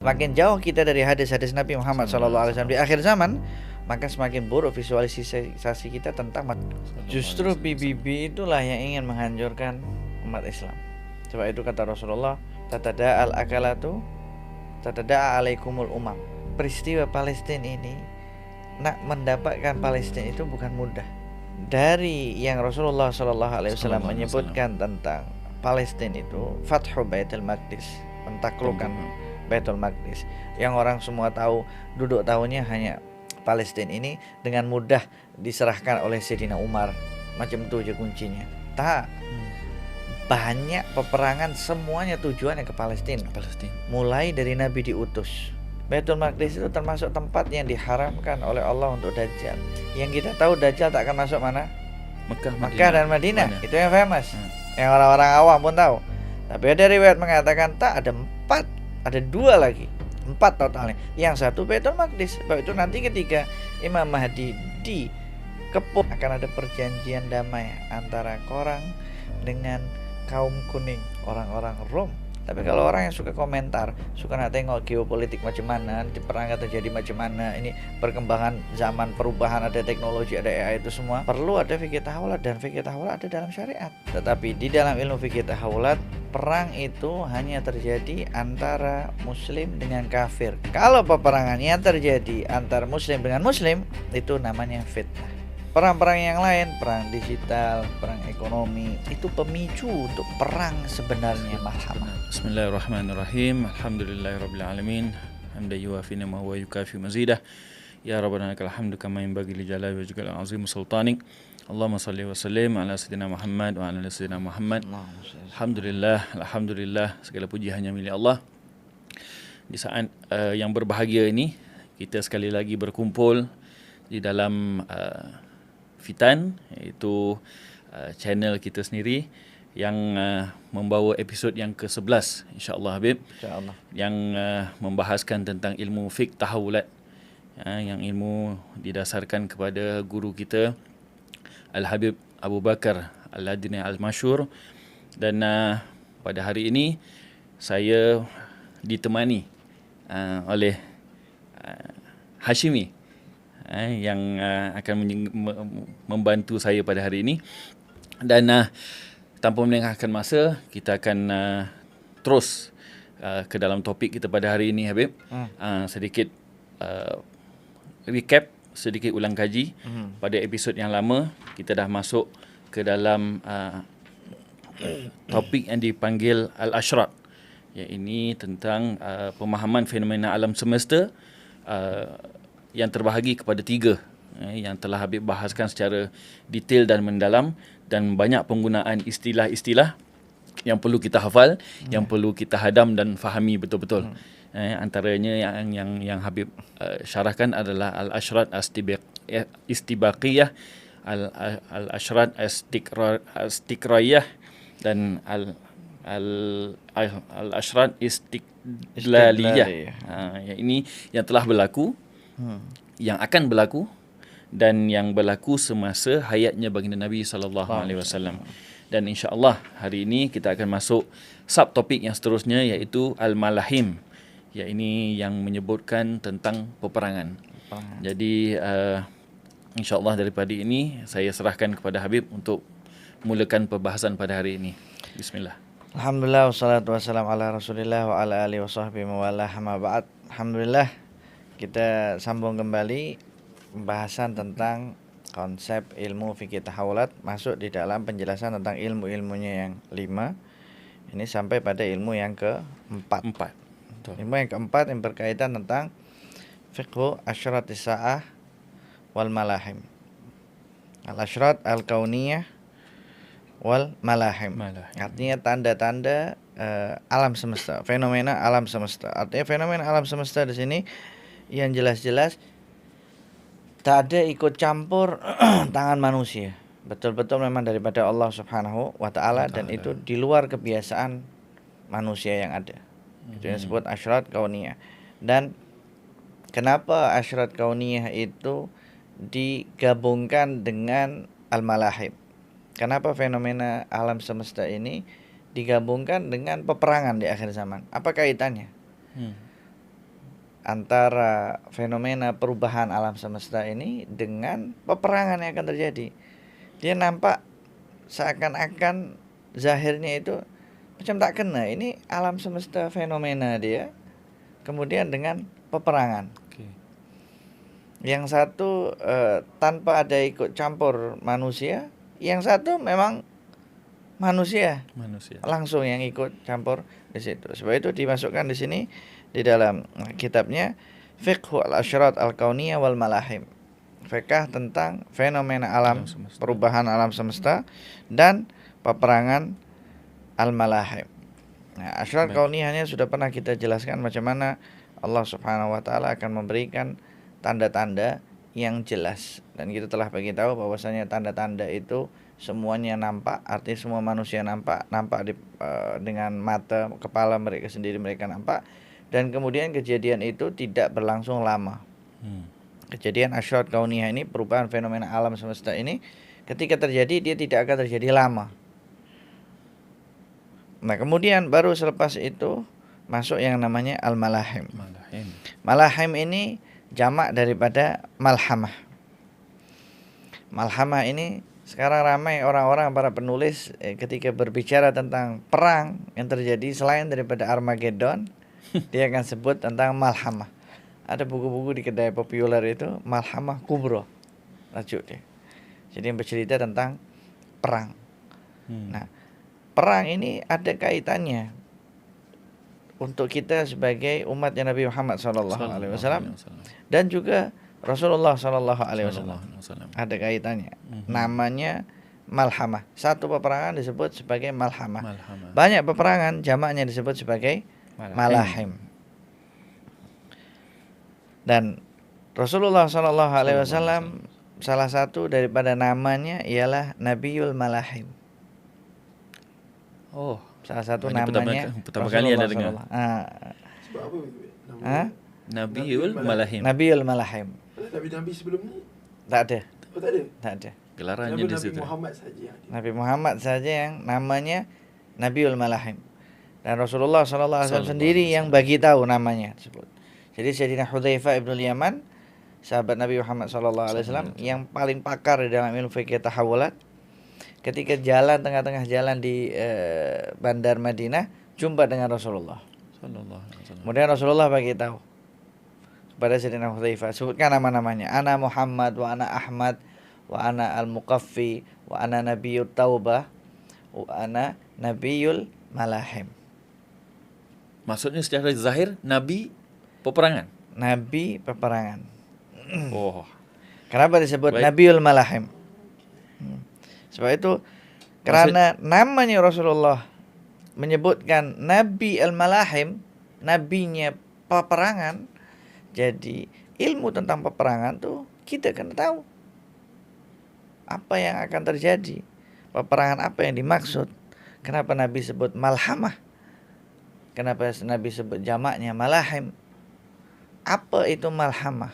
Makin jauh kita dari hadis-hadis Nabi Muhammad SAW di akhir zaman, maka semakin buruk visualisasi kita tentang justru PBB itulah yang ingin menghancurkan umat Islam. Sebab itu kata Rasulullah, tatada'al akalatu tatada'a alaikumul umam. Peristiwa Palestina ini, nak mendapatkan Palestina itu bukan mudah. Dari yang Rasulullah SAW menyebutkan tentang Palestina itu, Fathu Baitul Maqdis, pentaklukan Baitul Maqdis, yang orang semua tahu, duduk tahunya hanya Palestina ini dengan mudah diserahkan oleh Sayyidina Umar. Macam itu aja kuncinya. Tak banyak peperangan semuanya tujuannya ke Palestina. Mulai dari Nabi diutus. Baitul Maqdis itu termasuk tempat yang diharamkan oleh Allah untuk Dajjal. Yang kita tahu Dajjal tak akan masuk mana? Mekah dan Madinah. Itu yang famous. Yang orang-orang awam pun tahu. Tapi ada riwayat mengatakan tak, ada 4, ada 2 lagi, 4 totalnya. Yang satu Baitul Maqdis. Sebab itu nanti ketika Imam Mahdi dikepung, akan ada perjanjian damai antara Korang dengan kaum kuning, orang-orang Rom. Tapi kalau orang yang suka komentar, suka nak tengok geopolitik macam mana, nanti perang terjadi macam mana, ini perkembangan zaman, perubahan, ada teknologi, ada AI, itu semua perlu ada fikih tahawulat, dan fikih tahawulat ada dalam syariat. Tetapi di dalam ilmu fikih tahawulat, perang itu hanya terjadi antara muslim dengan kafir. Kalau peperangan yang terjadi antara muslim dengan muslim, itu namanya fitnah. Perang-perang yang lain, perang digital, perang ekonomi, itu pemicu untuk perang sebenarnya malhamah. Bismillahirrahmanirrahim. Alhamdulillahirabbil alamin. Hamdan yuwafi ni'amahu wa yukafi mazidah. Ya rabbana lakal hamdu kama yanbaghi li jalali wajhikal azim sultanik. Allahumma salli wa sallim ala sayyidina Muhammad wa ala sayyidina Muhammad. Alhamdulillah, segala puji hanya milik Allah. Di saat yang berbahagia ini, kita sekali lagi berkumpul di dalam Fitan, iaitu channel kita sendiri yang membawa episod yang ke-11, insya-Allah Habib. Insya-Allah. Yang membahaskan tentang ilmu fiqh tahawulat, yang ilmu didasarkan kepada guru kita Al-Habib Abu Bakar Al-Adni Al-Masyhur. Dan pada hari ini saya ditemani oleh Hashimi, yang akan membantu saya pada hari ini. Dan tanpa melengahkan masa, kita akan terus ke dalam topik kita pada hari ini, Habib. Sedikit recap, sedikit ulang kaji. Pada episod yang lama, kita dah masuk ke dalam topik yang dipanggil Al-Ashrat. Ini tentang pemahaman fenomena alam semesta, yang terbahagi kepada 3, yang telah Habib bahaskan secara detail dan mendalam, dan banyak penggunaan istilah-istilah yang perlu kita hafal, yang perlu kita hadam dan fahami betul-betul. Antaranya yang Habib syarahkan adalah al-ashrat istibaqiyah, al-ashrat istiqraiyah, dan al-ashrat istiqlaliyah. Ini yang telah berlaku, yang akan berlaku, dan yang berlaku semasa hayatnya baginda Nabi SAW. Dan insya-Allah hari ini kita akan masuk subtopik yang seterusnya, iaitu Al-Malahim. Ini yang menyebutkan tentang peperangan. Jadi insya-Allah daripada ini saya serahkan kepada Habib untuk mulakan perbahasan pada hari ini. Bismillah. Alhamdulillah, wassalatu wassalamu ala Rasulillah wa ala alihi wasahbihi wa ala amma ba'd. Alhamdulillah, kita sambung kembali pembahasan tentang konsep ilmu fikih tahawulat, masuk di dalam penjelasan tentang ilmu-ilmunya yang 5. Ini sampai pada ilmu yang ke-4. Ilmu yang ke-4 yang berkaitan tentang fiqhu asyratis sa'ah wal malahim. Al-asyrat al-kauniyah wal malahim. Artinya tanda-tanda alam semesta, fenomena alam semesta. Artinya fenomena alam semesta di sini yang jelas-jelas tak ada ikut campur tangan manusia. Betul-betul memang daripada Allah Subhanahu wa taala, dan itu di luar kebiasaan manusia yang ada. Itu yang disebut asyrat kauniyah. Dan kenapa asyrat kauniyah itu digabungkan dengan al-malahim? Kenapa fenomena alam semesta ini digabungkan dengan peperangan di akhir zaman? Apa kaitannya? antara fenomena perubahan alam semesta ini dengan peperangan yang akan terjadi. Dia nampak seakan-akan zahirnya itu macam tak kena. Ini alam semesta fenomena dia, kemudian dengan peperangan. Okey. Yang satu tanpa ada ikut campur manusia, yang satu memang manusia langsung yang ikut campur di situ. Sebab itu dimasukkan di sini di dalam kitabnya Fiqhu al-Asyrat al-Kauniyah wal Malahim. Fiqh tentang fenomena alam perubahan alam semesta dan peperangan al-Malahim. Nah, asyrat kauniyahnya sudah pernah kita jelaskan macam mana Allah Subhanahu wa taala akan memberikan tanda-tanda yang jelas, dan kita telah bagi tahu bahwasanya tanda-tanda itu semuanya nampak, artinya semua manusia nampak dengan mata kepala mereka sendiri, mereka nampak, dan kemudian kejadian itu tidak berlangsung lama. Kejadian asyrat kauniyah ini, perubahan fenomena alam semesta ini, ketika terjadi dia tidak akan terjadi lama. Nah, kemudian baru selepas itu masuk yang namanya al-malahim. Malahim ini jamak daripada malhamah. Malhamah ini sekarang ramai orang-orang, para penulis ketika berbicara tentang perang yang terjadi selain daripada Armageddon, dia akan sebut tentang malhamah. Ada buku-buku di kedai populer itu, Malhamah Kubro, tajuk dia. Jadi yang bercerita tentang perang. Nah, perang ini ada kaitannya untuk kita sebagai umatnya Nabi Muhammad SAW dan juga Rasulullah SAW. Ada kaitannya. Namanya malhamah. Satu peperangan disebut sebagai malhamah. Banyak peperangan jamaknya disebut sebagai malahim. Dan Rasulullah SAW salah satu daripada namanya ialah Nabiul Malahim. Oh, salah satu namanya pertama kali Anda dengar. Sebab apa nama? Nabiul Malahim. Nabiul Malahim. Nabi-nabi sebelum ni Tak ada. oh, tak ada. Tak ada. Gelarannya di situ. Nabi Muhammad saja yang ada. Nabi Muhammad saja yang namanya Nabiul Malahim. Dan Rasulullah SAW sendiri yang bagi tahu namanya tersebut. Jadi Sayyidina Hudzaifah ibn Yaman, sahabat Nabi Muhammad SAW yang paling pakar di dalam ilmu fikih tahawulat, ketika jalan tengah-tengah jalan di bandar Madinah, jumpa dengan Rasulullah. Kemudian Rasulullah bagi tahu kepada Sayyidina Hudzaifah, sebutkan nama-namanya. Ana Muhammad wa ana Ahmad wa ana al-Muqaffi wa ana Nabiyut Taubah wa ana Nabiyul Malahim. Maksudnya secara zahir Nabi peperangan. Nabi peperangan. Oh. Kenapa disebut Baik. Nabiul Malahim? Sebab itu karena namanya Rasulullah menyebutkan Nabi al-Malahim, nabinya peperangan. Jadi ilmu tentang peperangan tuh kita kena tahu apa yang akan terjadi, peperangan apa yang dimaksud. Kenapa Nabi sebut malhamah? Kenapa Nabi sebut jamaknya malahim? Apa itu malhamah?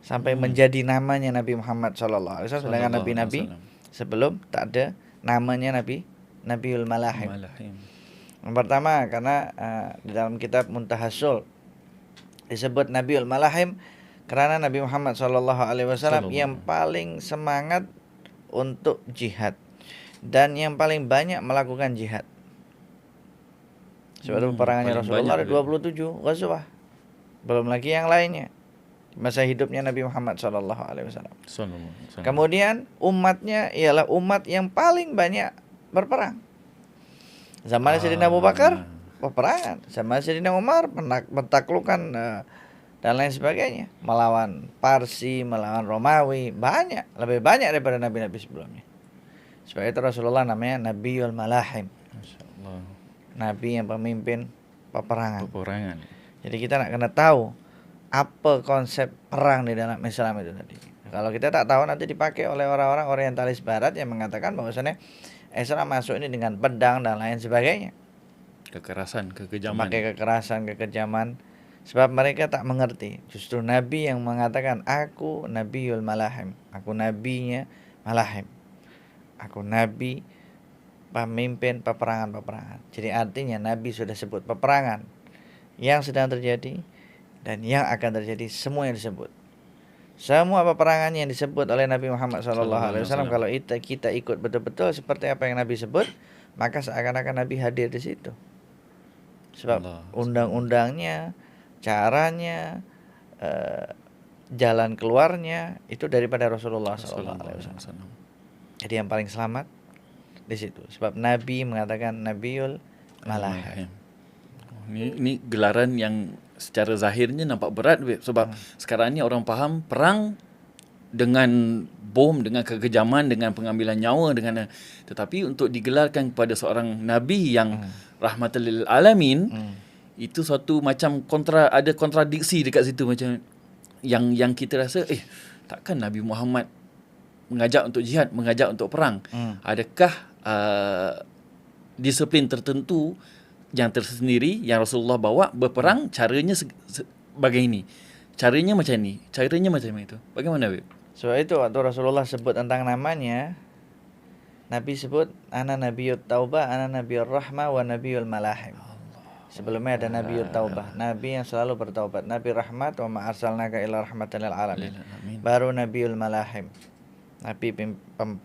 Sampai menjadi namanya Nabi Muhammad SAW. Sedangkan nabi-nabi sebelum tak ada namanya Nabiul Malahim. Yang pertama karena di dalam kitab Muntahasul disebut Nabiul Malahim karena Nabi Muhammad SAW yang paling semangat untuk jihad dan yang paling banyak melakukan jihad. Sebab itu peperangannya Rasulullah ada 27 ghazwah. Belum lagi yang lainnya. Masa hidupnya Nabi Muhammad SAW. Kemudian umatnya ialah umat yang paling banyak berperang. Zaman Sayyidina Abu Bakar peperangan, zaman Sayyidina Umar menaklukkan dan lain sebagainya, melawan Parsi, melawan Romawi, banyak, lebih banyak daripada nabi-nabi sebelumnya. Sebab itu Rasulullah namanya Nabiul Malahim. Masyaallah. Nabi yang pemimpin peperangan. Jadi kita nak kena tahu apa konsep perang di dalam Islam itu tadi. Kalau kita tak tahu, nanti dipakai oleh orang-orang orientalis barat yang mengatakan bahwasanya Islam masuk ini dengan pedang dan lain sebagainya. Kekerasan, kekejaman. Pakai kekerasan, kekejaman. Sebab mereka tak mengerti. Justru Nabi yang mengatakan, aku Nabiul Malahim. Aku nabinya Malahim. Aku nabi pemimpin peperangan-peperangan. Jadi artinya Nabi sudah sebut peperangan yang sedang terjadi Dan yang akan terjadi semua yang disebut. Semua peperangan yang disebut oleh Nabi Muhammad SAW, kalau kita ikut betul-betul seperti apa yang Nabi sebut, maka seakan-akan Nabi hadir di situ. Sebab undang-undangnya, caranya, jalan keluarnya itu daripada Rasulullah SAW. Jadi yang paling selamat di situ. Sebab Nabi mengatakan Nabiul Malahim. Ini gelaran yang secara zahirnya nampak berat, sebab sekarang ni orang faham perang dengan bom, dengan kekejaman, dengan pengambilan nyawa, tetapi untuk digelarkan kepada seorang nabi yang rahmatan lil alamin, itu suatu macam ada kontradiksi dekat situ, macam yang kita rasa takkan Nabi Muhammad mengajak untuk jihad, mengajak untuk perang. Adakah disiplin tertentu yang tersendiri yang Rasulullah bawa berperang, caranya begini, caranya macam ni, caranya macam itu? Bagaimana, Habib? Sebab itu waktu Rasulullah sebut tentang namanya, Nabi sebut ana nabiyut taubah, ana nabiyur rahmah wa nabiyul malahim. Sebelumnya ada nabiyut taubah, nabi yang selalu bertaubat, nabi rahmat, wa ma arsalnaka illa rahmatan lil alamin. Baru nabiyul malahim, nabi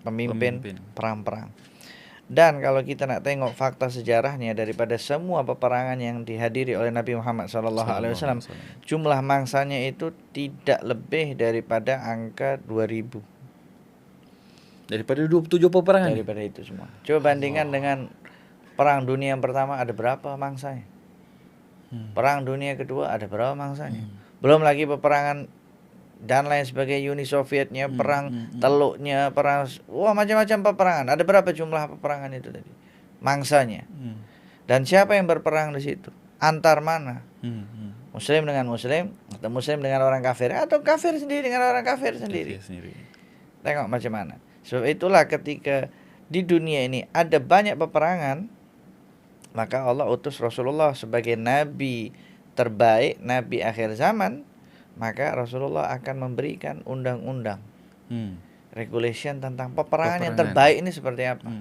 pemimpin perang-perang. Dan kalau kita nak tengok fakta sejarahnya, daripada semua peperangan yang dihadiri oleh Nabi Muhammad SAW, jumlah mangsanya itu tidak lebih daripada angka 2000. Daripada 27 peperangan? Daripada itu semua. Coba bandingkan dengan perang dunia yang pertama, ada berapa mangsanya? Perang dunia kedua ada berapa mangsanya? Belum lagi peperangan dan lain sebagainya, Uni Sovietnya, perang Teluknya, perang macam-macam peperangan. Ada berapa jumlah peperangan itu tadi? Mangsanya. Dan siapa yang berperang di situ? Antar mana? Muslim dengan Muslim, atau Muslim dengan orang kafir, atau kafir sendiri dengan orang kafir sendiri. Tengok macam mana. Sebab itulah ketika di dunia ini ada banyak peperangan, maka Allah utus Rasulullah sebagai nabi terbaik, nabi akhir zaman. Maka Rasulullah akan memberikan undang-undang, regulation tentang peperangan yang terbaik ini seperti apa.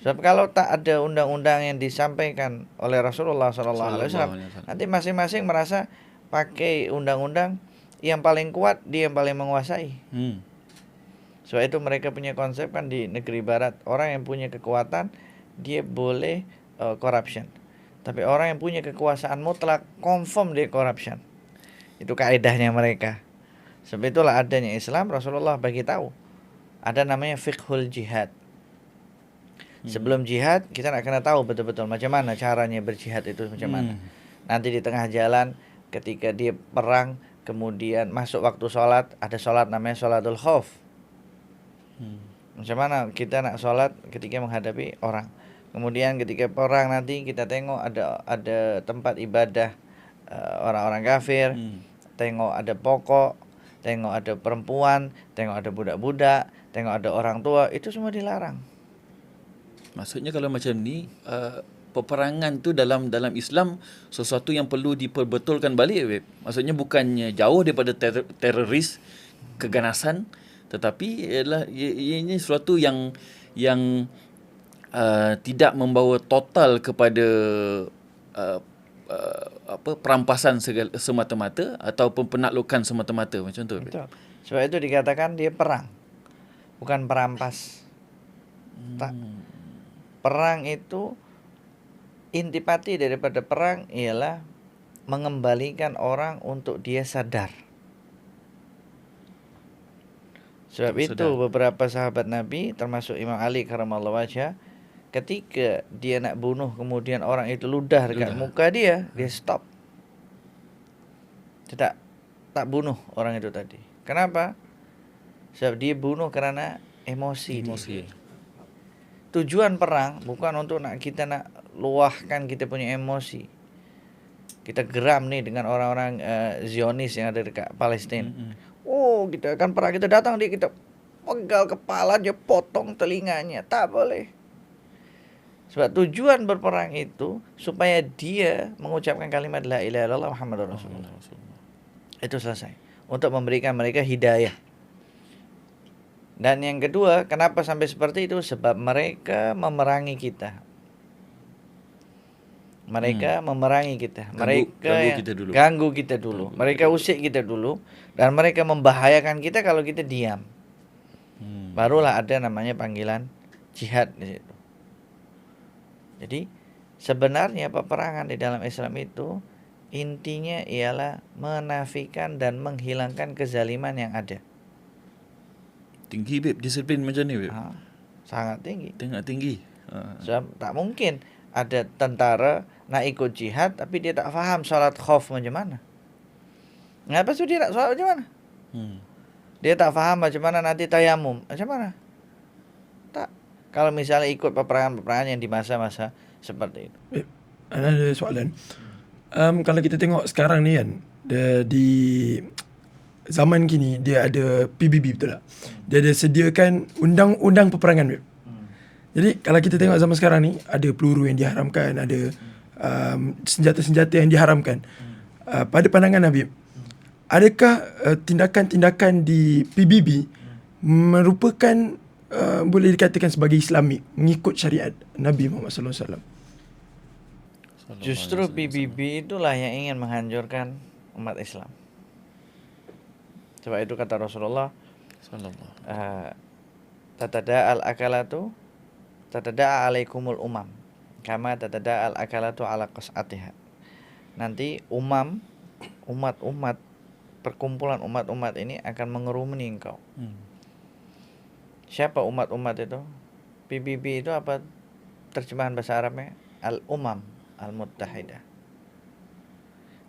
Sebab kalau tak ada undang-undang yang disampaikan oleh Rasulullah SAW, nanti masing-masing merasa pakai undang-undang yang paling kuat, dia yang paling menguasai. Sebab itu mereka punya konsep kan di negeri barat, orang yang punya kekuatan dia boleh corruption. Tapi orang yang punya kekuasaan mutlak, confirm dia corruption. Itu kaedahnya mereka. Sebab itulah adanya Islam, Rasulullah bagi tahu ada namanya fiqhul jihad. Sebelum jihad kita nak kena tahu betul-betul macam mana caranya berjihad itu, macam mana. Nanti di tengah jalan ketika dia perang, kemudian masuk waktu sholat, ada sholat namanya sholatul khauf. Macam mana kita nak sholat ketika menghadapi orang. Kemudian ketika perang nanti kita tengok ada tempat ibadah orang-orang kafir, tengok ada pokok, tengok ada perempuan, tengok ada budak-budak, tengok ada orang tua, itu semua dilarang. Maksudnya kalau macam ni, peperangan tu dalam Islam sesuatu yang perlu diperbetulkan balik. Maksudnya bukannya jauh daripada teroris, keganasan, tetapi ini sesuatu yang tidak membawa total kepada perampasan semata-mata ataupun penaklukan semata-mata, macam tu. Betul. Sebab itu dikatakan dia perang, bukan perampas. Tak. Perang itu, intipati daripada perang ialah mengembalikan orang untuk dia sadar. Sebab itu beberapa sahabat Nabi, termasuk Imam Ali karamallahu wajhah, ketika dia nak bunuh kemudian orang itu ludah dekat muka dia stop. Tak bunuh orang itu tadi. Kenapa? Sebab dia bunuh kerana emosi. Tujuan perang bukan untuk kita nak luahkan kita punya emosi. Kita geram nih dengan orang-orang Zionis yang ada dekat Palestina. Kita akan perang, kita datang kita pegal kepalanya, potong telinganya. Tak boleh. Sebab tujuan berperang itu supaya dia mengucapkan kalimat la ilaha illallah Muhammadur Rasulullah. Itu selesai. Untuk memberikan mereka hidayah. Dan yang kedua, kenapa sampai seperti itu? Sebab mereka memerangi kita. Mereka memerangi kita. Mereka Ganggu yang kita dulu. ganggu kita dulu. Mereka usik kita dulu dan mereka membahayakan kita kalau kita diam. Barulah ada namanya panggilan jihad di situ. Jadi sebenarnya peperangan di dalam Islam itu intinya ialah menafikan dan menghilangkan kezaliman yang ada. Tinggi Beb, disiplin macam ni Beb. Sangat tinggi. Tengok tinggi. Sebab tak mungkin ada tentara nak ikut jihad tapi dia tak faham solat khauf macam mana. Ngapa tu dia nak solat macam mana? Dia tak faham macam mana nanti tayamum. Macam mana? Tak. Kalau misalnya ikut peperangan-peperangan yang di masa-masa seperti itu. Ada soalan. Kalau kita tengok sekarang ni kan, di zaman kini dia ada PBB, betul tak? Dia ada sediakan undang-undang peperangan. Jadi kalau kita tengok zaman sekarang ni, ada peluru yang diharamkan, ada senjata-senjata yang diharamkan. Pada pandangan Habib, adakah tindakan-tindakan di PBB merupakan boleh dikatakan sebagai Islamik, mengikut syariat Nabi Muhammad SAW? Justru PBB itulah yang ingin menghancurkan umat Islam. Sebab itu kata Rasulullah, tatada al-akalatu tatada alaikumul umam kama tatada al-akalatu ala qas'atiha. Nanti umat-umat, perkumpulan umat-umat ini akan mengerumuni engkau. Siapa umat-umat itu? PBB itu apa terjemahan bahasa Arabnya? Al-umam al-muttahidah.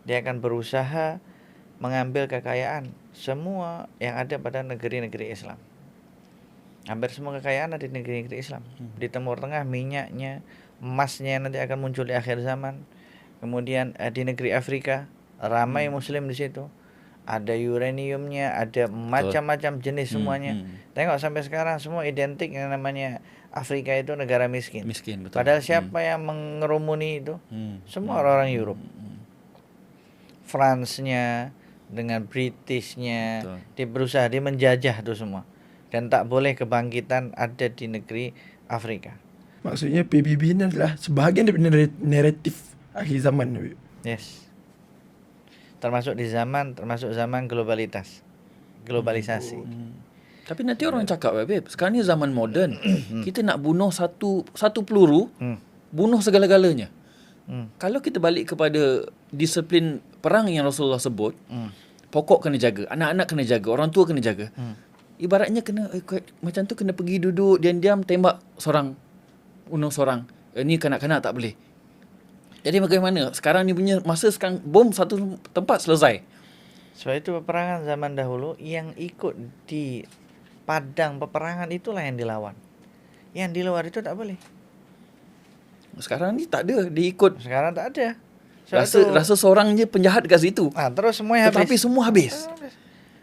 Dia akan berusaha mengambil kekayaan semua yang ada pada negeri-negeri Islam. Hampir semua kekayaan ada di negeri-negeri Islam. Di Timur Tengah minyaknya, emasnya nanti akan muncul di akhir zaman. Kemudian di negeri Afrika ramai Muslim di situ. Ada uraniumnya, ada macam-macam jenis semuanya. Tengok sampai sekarang semua identik yang namanya Afrika itu negara miskin. Betul. Padahal siapa yang mengerumuni itu? Semua orang-orang Europe. France-nya dengan British-nya, dia berusaha, dia menjajah itu semua. Dan tak boleh kebangkitan ada di negeri Afrika. Maksudnya PBB ini adalah sebahagian daripada naratif akhir zaman. Yes. Termasuk zaman globalisasi. Tapi nanti orang cakap, Beb, sekarang ni zaman moden. Kita nak bunuh satu peluru, bunuh segala-galanya. Kalau kita balik kepada disiplin perang yang Rasulullah sebut, pokok kena jaga, anak-anak kena jaga, orang tua kena jaga. Ibaratnya kena macam tu, kena pergi duduk diam-diam tembak seorang, bunuh seorang. Ni kanak-kanak tak boleh. Jadi bagaimana? Sekarang ni punya masa sekarang bom satu tempat selesai. Sebab itu peperangan zaman dahulu yang ikut di padang peperangan itulah yang dilawan. Yang di luar itu tak boleh. Sekarang ni tak ada, diikut. Sekarang tak ada. Rasa seorang je penjahat kat situ. Terus semua habis. Tetapi semua habis.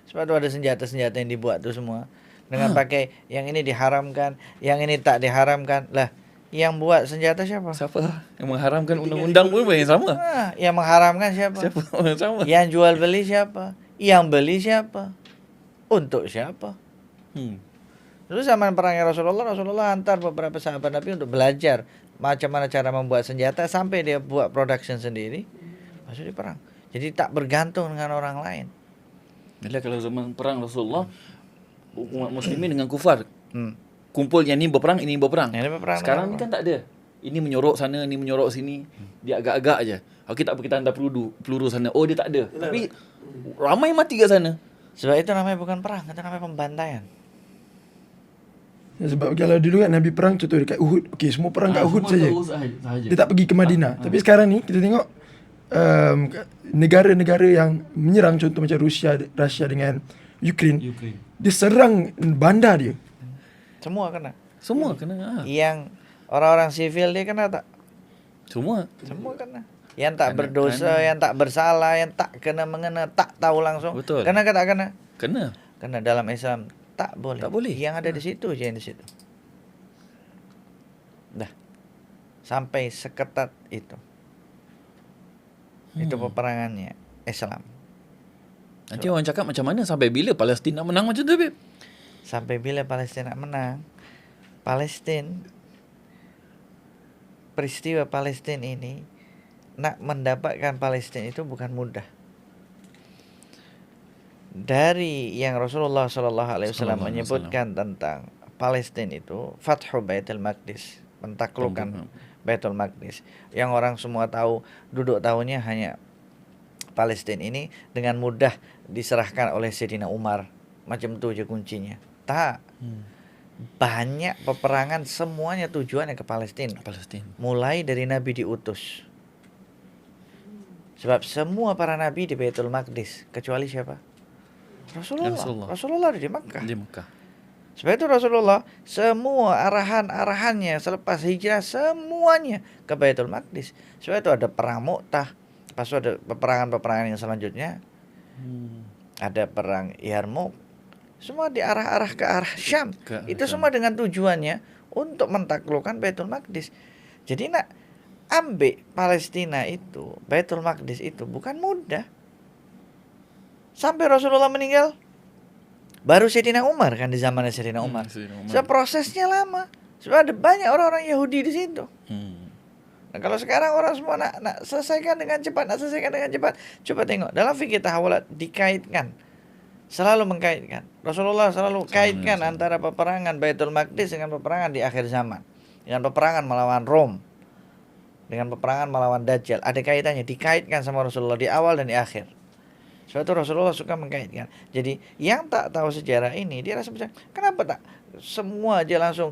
Sebab tu ada senjata-senjata yang dibuat tu semua. Dengan pakai yang ini diharamkan, yang ini tak diharamkan. Lah, yang buat senjata siapa? Siapa? Yang mengharamkan undang-undang pun yang sama. Yang mengharamkan siapa? Siapa yang sama? Yang jual beli siapa? Yang beli siapa? Untuk siapa? Dulu zaman perangnya Rasulullah hantar beberapa sahabat Nabi untuk belajar macam mana cara membuat senjata sampai dia buat production sendiri. Masuk di perang. Jadi tak bergantung dengan orang lain. Bila kalau zaman perang Rasulullah, umat muslimin dengan kufar. Kumpul yang ni berperang, ini berperang. Sekarang ni kan tak ada. Ini menyorok sana, ini menyorok sini. Dia agak-agak aja. Okey, tak apa, kita hantar peluru sana. Oh, dia tak ada. Tapi ramai mati kat sana. Sebab itu namanya bukan perang, itu namanya pembantaian. Ya, sebab kalau dulu kan Nabi perang contoh dekat Uhud. Okey, semua perang kat Uhud saja. Dia tak pergi ke Madinah. Tapi sekarang ni kita tengok negara-negara yang menyerang, contoh macam Rusia dengan Ukraine. Dia serang bandar dia. Semua kena. Semua kena. Yang orang-orang sivil dia kena tak? Semua kena. Yang tak berdosa, yang tak bersalah, yang tak kena mengena, tak tahu langsung. Betul. Kena ke tak kena? Kena Dalam Islam tak boleh. Tak boleh. Yang ada di situ je yang di situ. Dah. Sampai seketat itu. Itu peperangannya Islam. Nanti orang cakap macam mana, sampai bila Palestin nak menang macam tu, Beb? Sampai bila Palestin nak menang? Peristiwa Palestin ini nak mendapatkan Palestina itu bukan mudah. Dari yang Rasulullah Shallallahu Alaihi Wasallam menyebutkan tentang Palestina itu Fathu Baitul Maqdis, pentaklukan Baitul Maqdis, yang orang semua tahu, duduk tahunya hanya Palestina ini dengan mudah diserahkan oleh Sayyidina Umar, macam itu aja kuncinya. Tak, banyak peperangan semuanya tujuannya ke Palestina. Mulai dari Nabi diutus. Sebab semua para nabi di Baitul Maqdis, kecuali siapa? Rasulullah di Mekah. Sebab itu Rasulullah semua arahannya selepas hijrah semuanya ke Baitul Maqdis. Sebab itu ada perang Mu'tah, pas ada peperangan yang selanjutnya. Ada perang Yarmouk. Semua diarah-arah ke arah Syam. Itu semua dengan tujuannya untuk mentaklukkan Baitul Maqdis. Jadi nak ambil Palestina itu, Baitul Maqdis itu bukan mudah. Sampai Rasulullah meninggal, baru Sayyidina Umar kan, di zaman Sayyidina Umar. Prosesnya lama. Sebab ada banyak orang-orang Yahudi di situ. Nah, kalau sekarang orang semua nak selesaikan dengan cepat, coba tengok dalam fikih tahawalat dikaitkan, selalu mengkaitkan. Rasulullah selalu kaitkan antara peperangan Baitul Maqdis dengan peperangan di akhir zaman, dengan peperangan melawan Rom, dengan peperangan melawan Dajjal. Ada kaitannya, dikaitkan sama Rasulullah di awal dan di akhir. Suatu Rasulullah suka mengkaitkan. Jadi yang tak tahu sejarah ini, dia rasa macam, kenapa tak semua aja langsung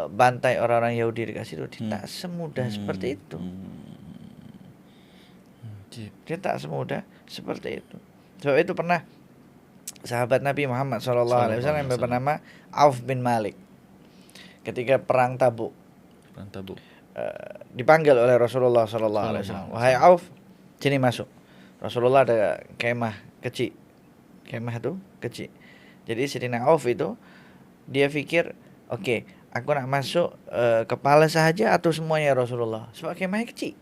bantai orang-orang Yahudi di situ? Tidak semudah seperti itu. Dia tak semudah seperti itu. Sebab itu pernah sahabat Nabi Muhammad SAW yang bernama Auf bin Malik, ketika perang Tabuk, dipanggil oleh Rasulullah SAW. Wahai Auf, sini masuk. Rasulullah ada kemah kecil. Kemah itu kecil. Jadi Sayyidina Auf itu dia pikir, oke, aku nak masuk kepala sahaja atau semuanya Rasulullah? Sebab kemahnya kecil.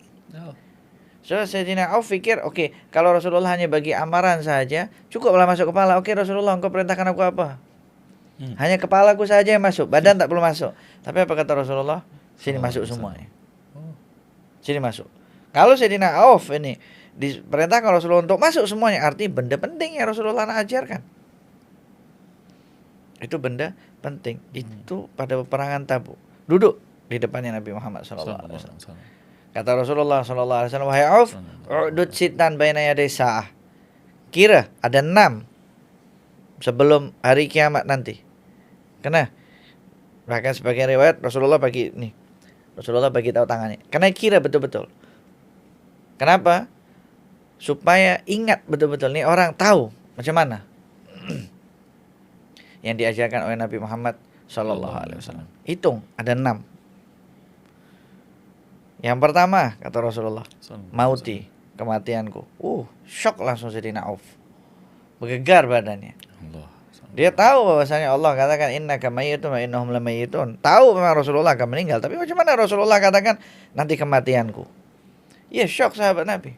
So Sayyidina Auf pikir, oke, kalau Rasulullah hanya bagi amaran saja, cukuplah masuk kepala. Oke Rasulullah, engkau perintahkan aku apa? Hanya kepalaku saja yang masuk, badan tak perlu masuk. Tapi apa kata Rasulullah? Sini masuk semuanya. Sini masuk. Kalau Sayyidina Auf ini diperintahkan Rasulullah untuk masuk semuanya, arti benda penting yang Rasulullah nak ajarkan. Itu benda penting. Itu pada peperangan Tabuk. Duduk di depannya Nabi Muhammad SAW. Kata Rasulullah SAW, wahai Auf, u'dud sitan baina yaday sa'ah. Kira ada 6 sebelum hari kiamat nanti. Kena. Bahkan sebagian riwayat Rasulullah bagi tahu tangannya. Karena kira betul-betul. Kenapa? Supaya ingat betul-betul, nih orang tahu macam mana yang diajarkan oleh Nabi Muhammad SAW. Hitung, ada 6. Yang pertama kata Rasulullah, mauti, kematianku. Shock langsung Sayyidina Auf, bergegar badannya. Dia tahu bahwasanya Allah katakan innaka mayyitun wa innahum lamayyitun. Tahu memang Rasulullah akan meninggal, tapi macam mana Rasulullah katakan nanti kematianku? Ya, shock sahabat Nabi.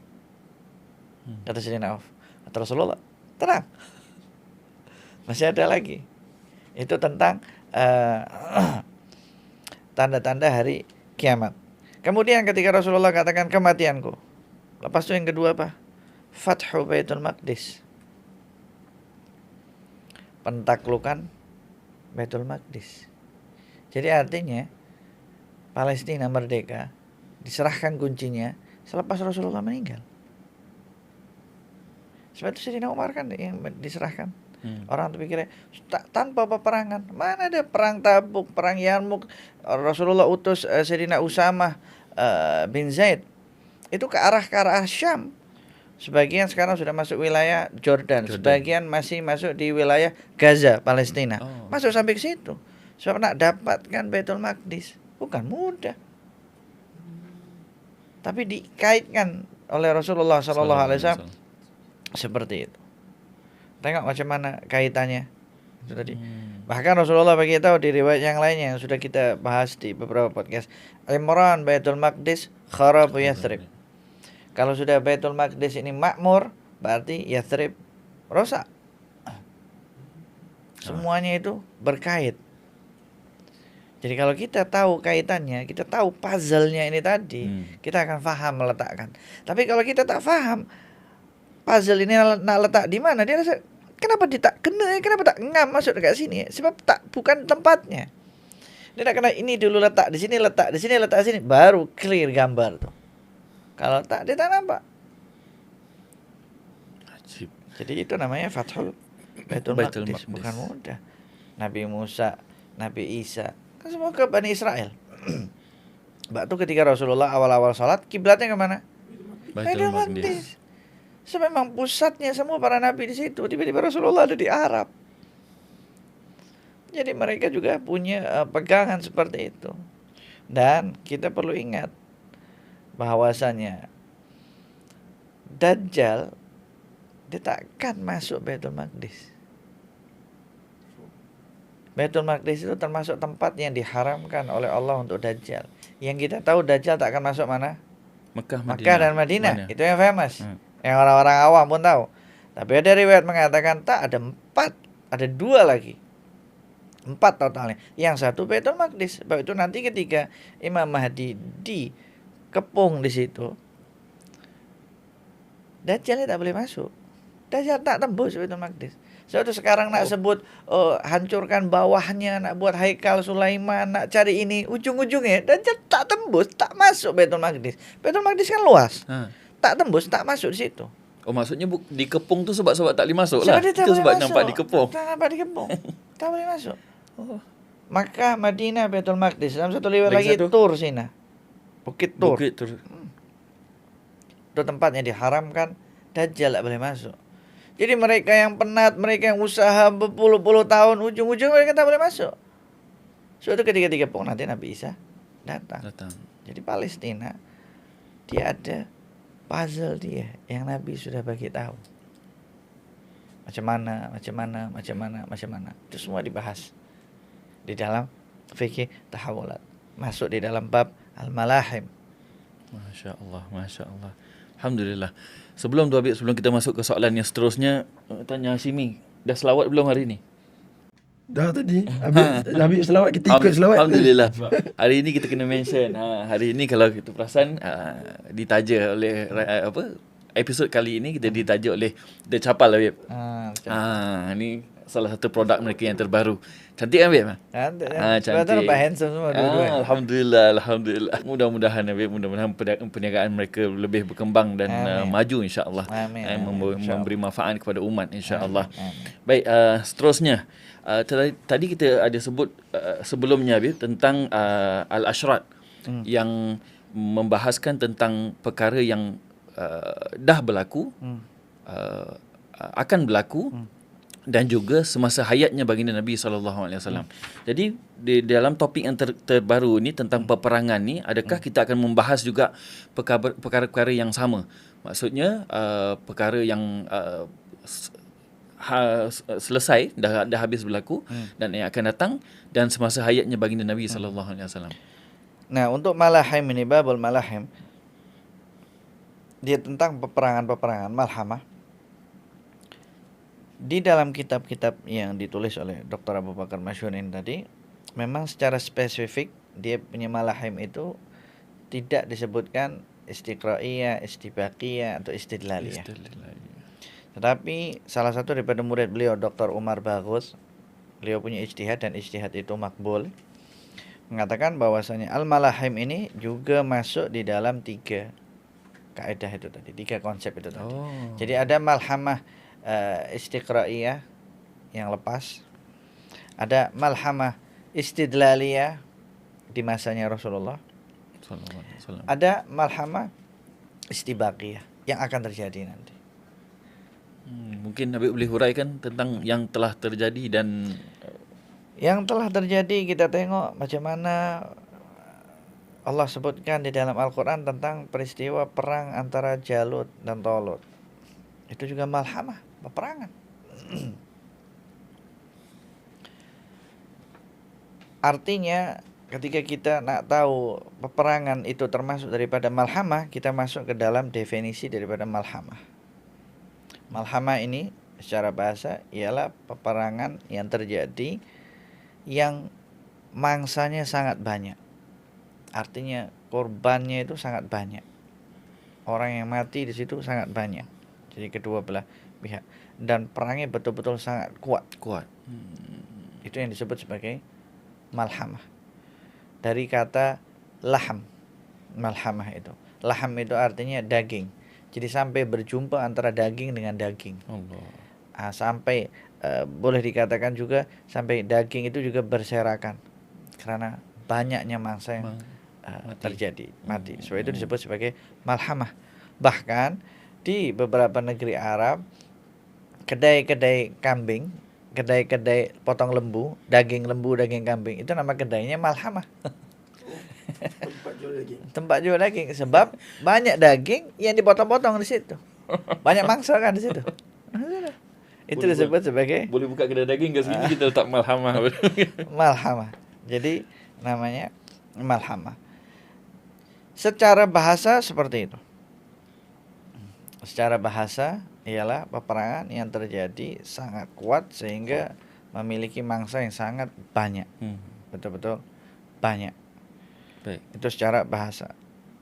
Kata Sayyidina Auf. Kata Rasulullah, tenang, masih ada lagi. Itu tentang tanda-tanda hari kiamat. Kemudian ketika Rasulullah katakan kematianku, lepas itu yang kedua apa? Fathu Baitul Maqdis, pentaklukan Baitul Maqdis. Jadi artinya Palestina merdeka, diserahkan kuncinya selepas Rasulullah meninggal. Sebab itu Sayyidina Umar kan yang diserahkan. Orang tuh pikirnya tanpa peperangan. Mana ada perang Tabuk, perang Yarmouk, Rasulullah utus Sayyidina Usamah bin Zaid itu ke arah Syam. Sebagian sekarang sudah masuk wilayah Jordan. Sebagian masih masuk di wilayah Gaza, Palestina. Masuk sampai ke situ. Sebab nak dapatkan Baitul Maqdis bukan mudah. Tapi dikaitkan oleh Rasulullah SAW seperti itu. Tengok macam mana kaitannya itu tadi. Bahkan Rasulullah bagi tahu di riwayat yang lainnya yang sudah kita bahas di beberapa podcast. Imran Baitul Maqdis kharabu Yathrib. Kalau sudah Baitul Maqdis ini makmur, berarti Yathrib rosak. Semuanya itu berkait. Jadi kalau kita tahu kaitannya, kita tahu puzzle-nya ini tadi, kita akan paham meletakkan. Tapi kalau kita tak paham puzzle ini nak letak di mana, dia rasa kenapa dia tak kena, kenapa tak ngam masuk dekat sini? Sebab tak bukan tempatnya. Dia nak kena ini dulu letak di sini, letak di sini, letak di sini, baru clear gambar tuh. Kalau tak, dia tak nampak. Ajib. Jadi itu namanya Fathul Baitul Baitul Maqdis, Maqdis. bukan mudah. Nabi Musa, Nabi Isa, kan semua ke Bani Israel. Waktu ketika Rasulullah awal-awal sholat, kiblatnya kemana? Baitul Maqdis. So memang pusatnya semua para nabi di situ. Tiba-tiba Rasulullah ada di Arab. Jadi mereka juga punya pegangan seperti itu. Dan kita perlu ingat bahwasanya Dajjal dia takkan masuk Baitul Maqdis. Baitul Maqdis itu termasuk tempat yang diharamkan oleh Allah untuk Dajjal. Yang kita tahu Dajjal tak akan masuk mana? Mekah Dan Madinah. Mana? Itu yang famous. Yang orang-orang awam pun tahu. Tapi ada riwayat mengatakan tak, ada 4, ada 2 lagi. 4 totalnya. Yang satu Baitul Maqdis. Sebab itu nanti ketika Imam Mahdi dikepung di situ, Dajjal tak boleh masuk. Dajjal tak tembus Baitul Maqdis. Sebab itu sekarang nak sebut hancurkan bawahnya, nak buat Haikal Sulaiman, nak cari ini, ujung-ujungnya Dajjal tak tembus, tak masuk Baitul Maqdis. Baitul Maqdis kan luas. Tak tembus, tak masuk di situ. Oh, maksudnya dikepung tu sebab tak boleh masuk Sebab lah. dia tak Itu boleh sebab masuk. nampak dikepung. Tak nampak dikepung. Tak boleh masuk. Makkah, Madinah, Baitul Maqdis. Dalam satu riwayat lagi satu? Tur Sina. Bukit Tur. Bukit Tur. Itu tempatnya diharamkan, Dajjal tak boleh masuk. Jadi mereka yang penat, mereka yang usaha berpuluh-puluh tahun, ujung-ujung mereka tak boleh masuk. Suatu ketika dikepung nanti Nabi Isa datang. Jadi Palestina, dia ada puzzle dia yang Nabi sudah bagi tahu. Macam mana. Itu semua dibahas di dalam fikih tahawulat. Masuk di dalam bab Al-Malahim. Masya Allah. Alhamdulillah. Sebelum kita masuk ke soalan yang seterusnya, tanya Hashimi, dah selawat belum hari ni? Dah tadi. Habis selawat, kita ikut selawat. Alhamdulillah. Hari ini kita kena mention. Hari ini kalau kita perasan, ditaja oleh episod kali ini kita ditaja oleh The Chapal, Habib. Ini salah satu produk mereka yang terbaru. Cantik kan, Habib? Cantik. Cantik. Sebab nampak handsome semua dua-dua. Alhamdulillah. Mudah-mudahan, Habib, perniagaan mereka lebih berkembang dan maju, insya-Allah. Memberi manfaat kepada umat, insya-Allah. Baik, seterusnya. Tadi kita ada sebut sebelumnya, Habib, tentang Al-Ashrat yang membahaskan tentang perkara yang dah berlaku, akan berlaku, dan juga semasa hayatnya baginda Nabi SAW. Jadi di dalam topik yang terbaru ni tentang peperangan ni, adakah kita akan membahas juga perkara-perkara yang sama? Maksudnya perkara yang selesai, dah habis berlaku, dan yang akan datang, dan semasa hayatnya baginda Nabi SAW. Nah, untuk Malahim ini, babul Malahim, dia tentang peperangan-peperangan, malhamah. Di dalam kitab-kitab yang ditulis oleh Dr. Abu Bakar Masyurin tadi, memang secara spesifik dia punya Malahim itu tidak disebutkan istiqra'iyah, istibaqiyah, atau istidlaliyah. Tetapi salah satu daripada murid beliau, Dr. Umar Baghus, beliau punya ijtihad, dan ijtihad itu makbul, mengatakan bahwasanya Al-Malahim ini juga masuk di dalam 3 kaidah itu tadi, 3 konsep itu tadi. Jadi ada malhamah istiqra'iyah yang lepas, ada malhamah istidlaliyah di masanya Rasulullah, ada malhamah istibaqiyah yang akan terjadi nanti. Mungkin Habib boleh huraikan tentang yang telah terjadi dan yang telah terjadi. Kita tengok macam mana Allah sebutkan di dalam Al-Quran tentang peristiwa perang antara Jalut dan Talut. Itu juga malhamah, peperangan. Artinya ketika kita nak tahu peperangan itu termasuk daripada malhamah, kita masuk ke dalam definisi daripada malhamah. Malhamah ini secara bahasa ialah peperangan yang terjadi yang mangsanya sangat banyak. Artinya korbannya itu sangat banyak. Orang yang mati di situ sangat banyak. Jadi kedua belah pihak. Dan perangnya betul-betul sangat kuat. Kuat. Itu yang disebut sebagai malhamah. Dari kata laham. Malhamah itu. Laham itu artinya daging. Jadi sampai berjumpa antara daging dengan daging. Allah. Sampai boleh dikatakan juga sampai daging itu juga berserakan. Karena banyaknya mangsa yang terjadi mati. So itu disebut sebagai malhamah. Bahkan di beberapa negeri Arab, kedai-kedai kambing, kedai-kedai potong lembu, daging kambing, itu nama kedainya malhamah. Tempat jual daging. Sebab banyak daging yang dipotong-potong di situ. Banyak mangsa kan di situ. Itu disebut sebagai Boleh buka kedai daging ke sini kita letak malhamah. malhamah. Jadi namanya malhamah. Secara bahasa seperti itu. Secara bahasa ialah peperangan yang terjadi sangat kuat sehingga memiliki mangsa yang sangat banyak. Betul-betul banyak. Baik. Itu secara bahasa.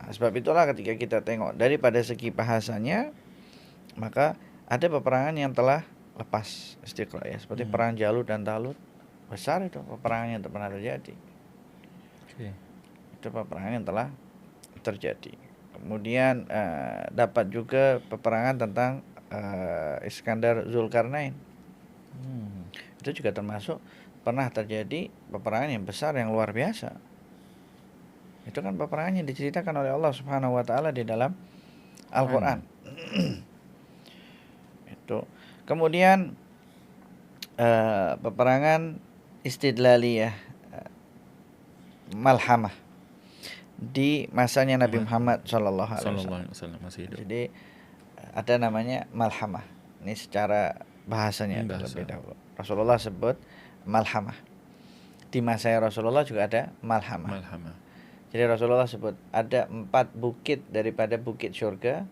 Sebab itulah ketika kita tengok daripada segi bahasanya, maka ada peperangan yang telah lepas istiqra ya, seperti perang Jalut dan Talut. Besar itu peperangan yang pernah terjadi. Itu peperangan yang telah terjadi. Kemudian dapat juga peperangan tentang Iskandar Zulkarnain. Itu juga termasuk pernah terjadi peperangan yang besar yang luar biasa. Itu kan peperangan yang diceritakan oleh Allah Subhanahu wa taala di dalam Al-Qur'an. Itu. Kemudian peperangan istidlaliyah, malhamah di masanya Nabi Muhammad sallallahu alaihi wasallam. Jadi ada namanya malhamah. Ini secara bahasanya terlebih dahulu. Rasulullah sebut malhamah. Di masa Rasulullah juga ada malhamah. Jadi Rasulullah sebut ada 4 bukit daripada bukit surga,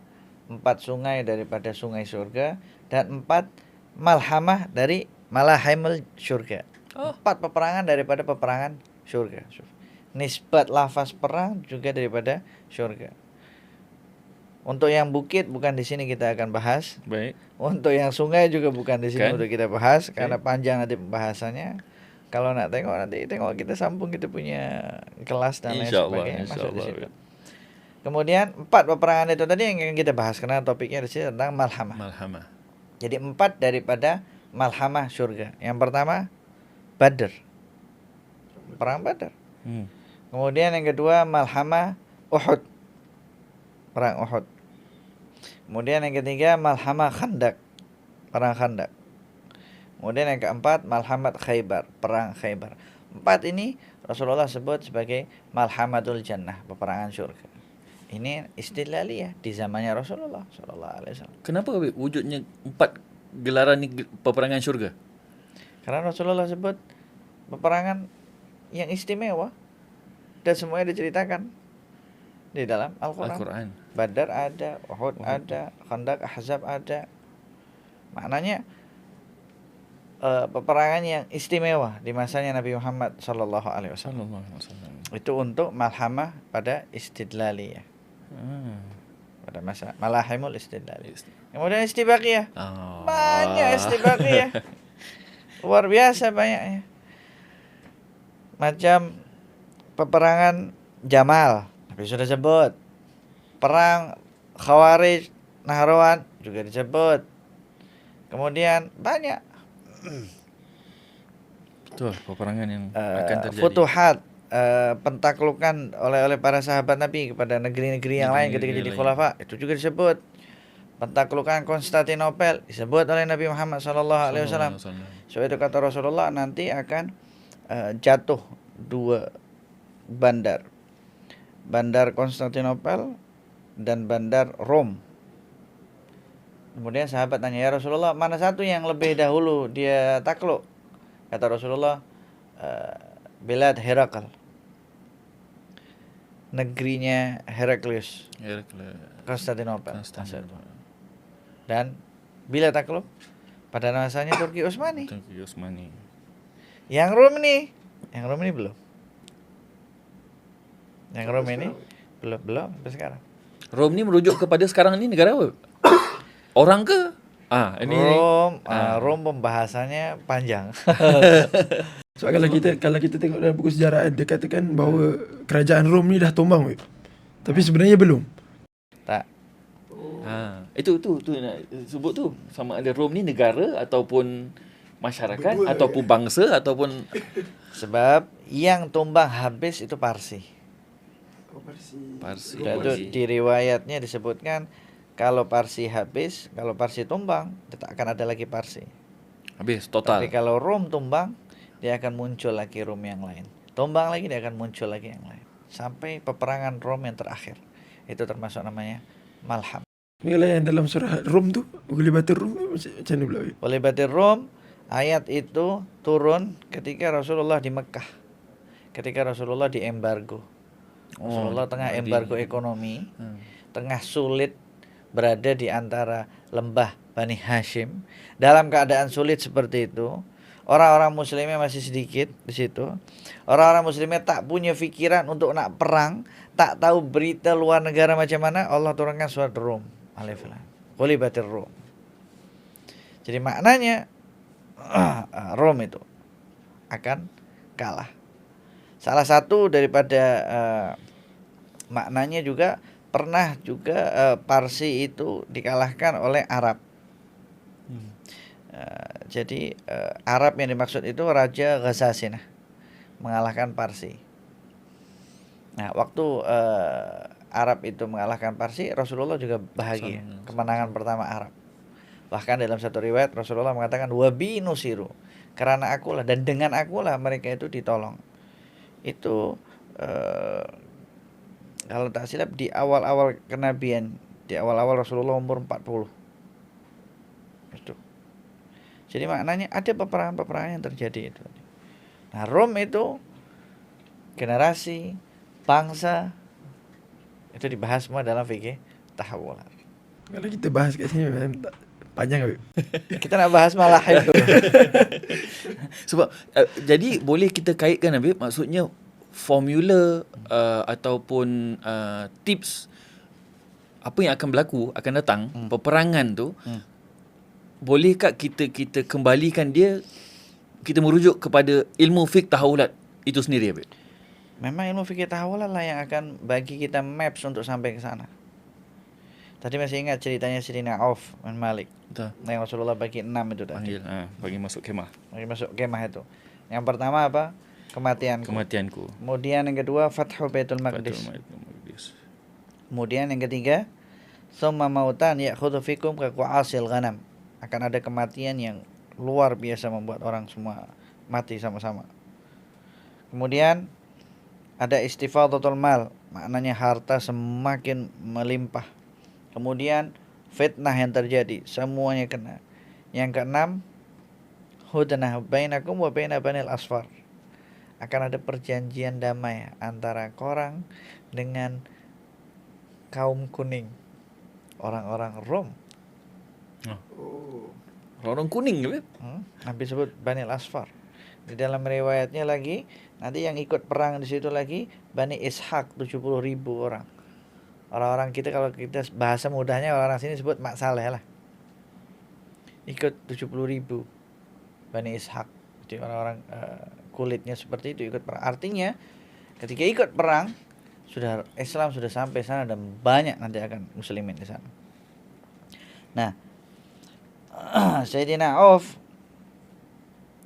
4 sungai daripada sungai surga, dan 4 malhamah dari malahimul surga. 4 peperangan daripada peperangan surga. Nisbat lafaz perang juga daripada surga. Untuk yang bukit bukan di sini kita akan bahas. Baik. Untuk yang sungai juga bukan di sini untuk kita bahas karena panjang nanti pembahasannya. Kalau nak tengok nanti tengok kita sambung kita punya kelas dan lain sebagainya masuk di situ. Kemudian 4 peperangan itu tadi yang kita bahas karena topiknya di sini tentang malhamah. Jadi 4 daripada malhamah surga. Yang pertama Badr. Perang Badr. Kemudian yang kedua malhamah Uhud. Perang Uhud. Kemudian yang ketiga malhamah Khandaq. Perang Khandaq. Kemudian yang keempat malhamat Khaybar, perang Khaybar. 4 ini Rasulullah sebut sebagai malhamatul jannah, peperangan surga. Ini istidlaliyah di zamannya Rasulullah sallallahu alaihi wasallam. Kenapa wujudnya 4 gelaran ni peperangan syurga? Karena Rasulullah sebut peperangan yang istimewa dan semuanya diceritakan di dalam Al-Qur'an. Badar ada, Uhud ada, Khandaq, Ahzab ada. Maknanya peperangan yang istimewa di masanya Nabi Muhammad sallallahu alaihi wasallam. Itu untuk malhamah pada istidlaliyah. Pada masa malahimul istidlaliyah. Kemudian istibaqiyah. Banyak istibaqiyah. Luar biasa banyaknya. Macam peperangan Jamal, Nabi sudah sebut. Perang Khawarij, Nahrawan juga disebut. Kemudian banyak betul peperangan yang akan terjadi. Futuhat, pentaklukan oleh para sahabat Nabi kepada negeri-negeri yang lain ketika jadi khulafa, itu juga disebut. Pentaklukan Konstantinopel disebut oleh Nabi Muhammad sallallahu alaihi wasallam. So itu kata Rasulullah nanti akan jatuh 2 bandar. Bandar Konstantinopel dan bandar Rom. Kemudian sahabat tanya, ya Rasulullah, mana satu yang lebih dahulu dia takluk? Kata Rasulullah, Bilad Herakl, negerinya Heraklius, Konstantinopel. Dan bila takluk? Pada masanya Turki Utsmani. Turki Utsmani. Yang Rom ini belum. Yang Rom ini belum sampai sekarang. Rom ni merujuk kepada sekarang ni negara apa? Orang ke? Ini Rom pembahasannya panjang. Sebab kalau kita tengok dalam buku sejarah, dia katakan bahawa kerajaan Rom ni dah tumbang, weh. Tapi sebenarnya belum. Tak. Itu nak sebut tu. Sama ada Rom ni negara ataupun masyarakat ataupun bangsa ataupun Sebab yang tumbang habis itu Parsi. Parsi. Itu di riwayatnya disebutkan kalau Parsi habis, kalau Parsi tumbang, tidak akan ada lagi Parsi. Habis total. Tapi kalau Rom tumbang, dia akan muncul lagi Rom yang lain. Tumbang lagi, dia akan muncul lagi yang lain. Sampai peperangan Rom yang terakhir. Itu termasuk namanya Malham. Kalau yang dalam surah Rom tu, Ghulibatir Rum, macam mana pula, weh? Ghulibatir Rum, ayat itu turun ketika Rasulullah di Mekah. Ketika Rasulullah di embargo. Rasulullah tengah embargo ekonomi, tengah sulit berada di antara lembah Bani Hashim. Dalam keadaan sulit seperti itu, orang-orang muslimnya masih sedikit di situ. Orang-orang muslimnya tak punya pikiran untuk nak perang, tak tahu berita luar negara macam mana. Allah turunkan surat Rum. Alif Lam. Ghulibatir Rum. Jadi maknanya Rom itu akan kalah. Salah satu daripada maknanya juga pernah juga Parsi itu dikalahkan oleh Arab. Jadi Arab yang dimaksud itu Raja Ghazasinah mengalahkan Parsi. Nah, waktu Arab itu mengalahkan Parsi, Rasulullah juga bahagia. Kemenangan pertama Arab. Bahkan dalam satu riwayat Rasulullah mengatakan wabi nusiru, karena akulah dan dengan akulah mereka itu ditolong. Itu kalau tak silap di awal-awal kenabian, di awal-awal Rasulullah umur 40. Itu. Jadi maknanya ada peperangan-peperangan yang terjadi itu. Nah, Rom itu generasi, bangsa, itu dibahas semua dalam fikih tahawulat. Kalau kita bahas kat sini panjang, weh. Kita nak bahas malah itu. Sebab jadi boleh kita kaitkan, Habib, maksudnya formula ataupun tips apa yang akan berlaku akan datang peperangan tu, bolehkah kita kembalikan dia, kita merujuk kepada ilmu fiqh tahawulat itu sendiri, Habib? Memang ilmu fikih tahawulat lah yang akan bagi kita maps untuk sampai ke sana. Tadi masih ingat ceritanya Sayyidina Auf bin Malik. Betul. Yang Rasulullah bagi 6 itu tadi. Bagi masuk kemah. Bagi masuk kemah itu. Yang pertama apa? Kematianku. Kemudian yang kedua Fathu Baitul Maqdis. Kemudian yang ketiga summa mautan ya'khudhu fikum ka qu'asil ghanam. Akan ada kematian yang luar biasa membuat orang semua mati sama-sama. Kemudian ada istifadatul mal, maknanya harta semakin melimpah. Kemudian fitnah yang terjadi, semuanya kena. Yang keenam, hudnah bainakum wa baina banil asfar. Akan ada perjanjian damai antara korang dengan kaum kuning, orang-orang Rom. Orang kuning, Habib? Nabi sebut Banil Asfar. Di dalam riwayatnya lagi, nanti yang ikut perang di situ lagi Bani Ishaq 70.000 orang. Orang-orang kita, kalau kita bahasa mudahnya orang sini sebut Mak Saleh lah. Ikut 70.000 Bani Ishaq. Jadi orang-orang kulitnya seperti itu ikut perang. Artinya ketika ikut perang, sudah Islam sudah sampai sana dan banyak nanti akan muslimin di sana. Nah, Sayyidina Auf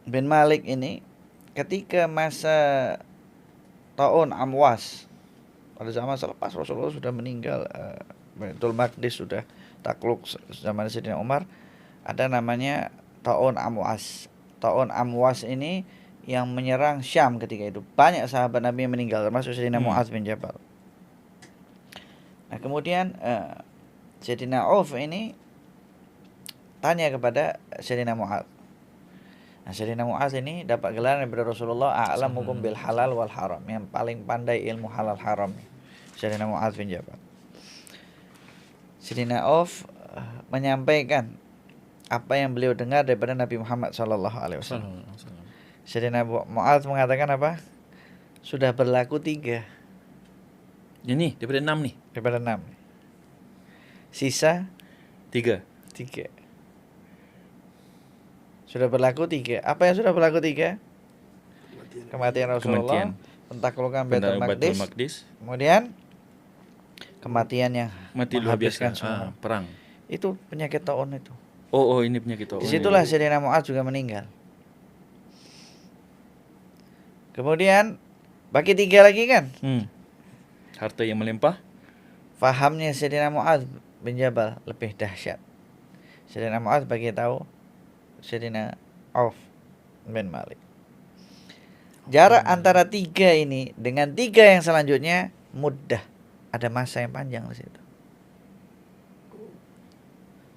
bin Malik ini ketika masa Ta'un Amwas, pada zaman selepas Rasulullah sudah meninggal, Baitul Maqdis sudah takluk zaman Sayyidina Umar, ada namanya Ta'un Amwas. Ta'un Amwas ini yang menyerang Syam ketika itu. Banyak sahabat Nabi yang meninggal, termasuk Sayyidina Mu'adz bin Jabal. Nah, kemudian Sayyidina Auf ini tanya kepada Sayyidina Mu'adz. Nah, Sayyidina Mu'adz ini dapat gelar daripada Rasulullah a'lamukum bil halal wal haram, yang paling pandai ilmu halal haram. Sayyidina Mu'adz bin Jabal. Sayyidina Auf menyampaikan apa yang beliau dengar daripada Nabi Muhammad SAW. Sayyidina Mu'adz mengatakan apa? Sudah berlaku 3. Yang ni daripada 6 ni. Daripada 6. Sisa 3. 3. Sudah berlaku 3. Apa yang sudah berlaku 3? Kematian Rasulullah, pentaklukan Baitul Baitul Maqdis, Maqdis. kemudian kematian yang Mati luar biasa. menghabiskan semua. Perang. Itu penyakit taun itu. Oh, ini penyakit taun. Disitulah Sayyidina Mu'adz juga meninggal. Kemudian bagi 3 lagi kan? Harta yang melimpah. Fahamnya Sayyidina Mu'adz bin Jabal lebih dahsyat. Sayyidina Mu'adz bagi tahu Sayyidina Auf bin Malik. Jarak antara 3 ini dengan 3 yang selanjutnya mudah. Ada masa yang panjang di situ.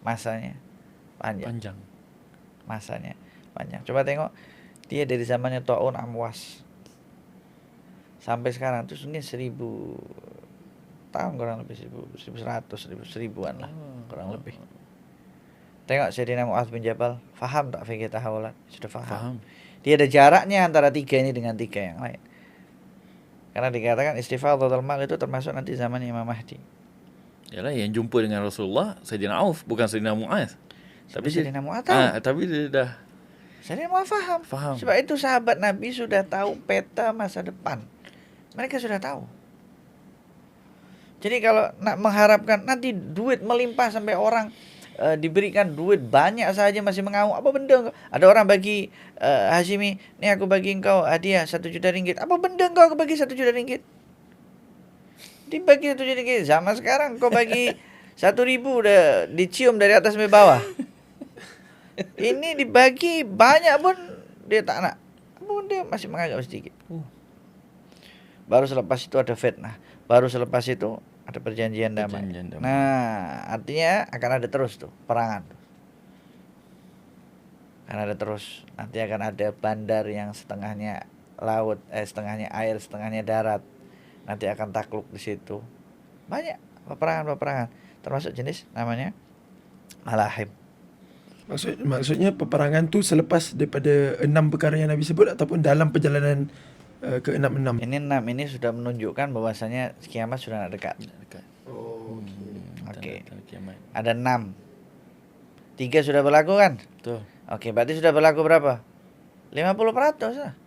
Masanya panjang. Masanya panjang. Coba tengok dia dari zamannya Ta'un Amwas sampai sekarang terus ini 1000 tahun kurang lebih 1100 1000-an lah kurang lebih. Tengok Sayyidina Mu'adz bin Jabal faham tak fikih tahawulat? Sudah faham. Dia ada jaraknya antara 3 ini dengan 3 yang lain. Karena dikatakan istifadhatul mal itu termasuk nanti zaman Imam Mahdi. Yalah, yang jumpa dengan Rasulullah Sayyidina Auf, bukan Sayyidina Mu'adz. Tapi Sayyidina Mu'adz tahu. Tapi dia dah Sayyidina Mu'adz faham. Sebab itu sahabat Nabi sudah tahu peta masa depan. Mereka sudah tahu. Jadi kalau nak mengharapkan nanti duit melimpah sampai orang diberikan duit banyak saja masih mengamuk, apa benda? Ada orang bagi Hashimi, ni aku bagi engkau hadiah 1 juta ringgit. Apa benda engkau aku bagi 1 juta ringgit? Dibagi 1 juta ringgit. Zaman sekarang kau bagi 1.000 udah dicium dari atas sampai bawah. Ini dibagi banyak pun dia tak nak. Apa benda masih menganggap sedikit. Baru selepas itu ada fitnah. Baru selepas itu ada perjanjian damai. Nah, artinya akan ada terus tuh perangan. Akan ada terus. Nanti akan ada bandar yang setengahnya laut, setengahnya air, setengahnya darat. Nanti akan takluk di situ. Banyak peperangan-peperangan. Termasuk jenis namanya malahim. Maksudnya peperangan tu selepas daripada 6 perkara yang Nabi sebut ataupun dalam perjalanan ke 6. Ini 6 ini sudah menunjukkan bahwasanya kiamat sudah nak dekat. Oh, Okey. Ada 6. 3 sudah berlaku kan? Betul. Okey, berarti sudah berlaku berapa? 50% lah.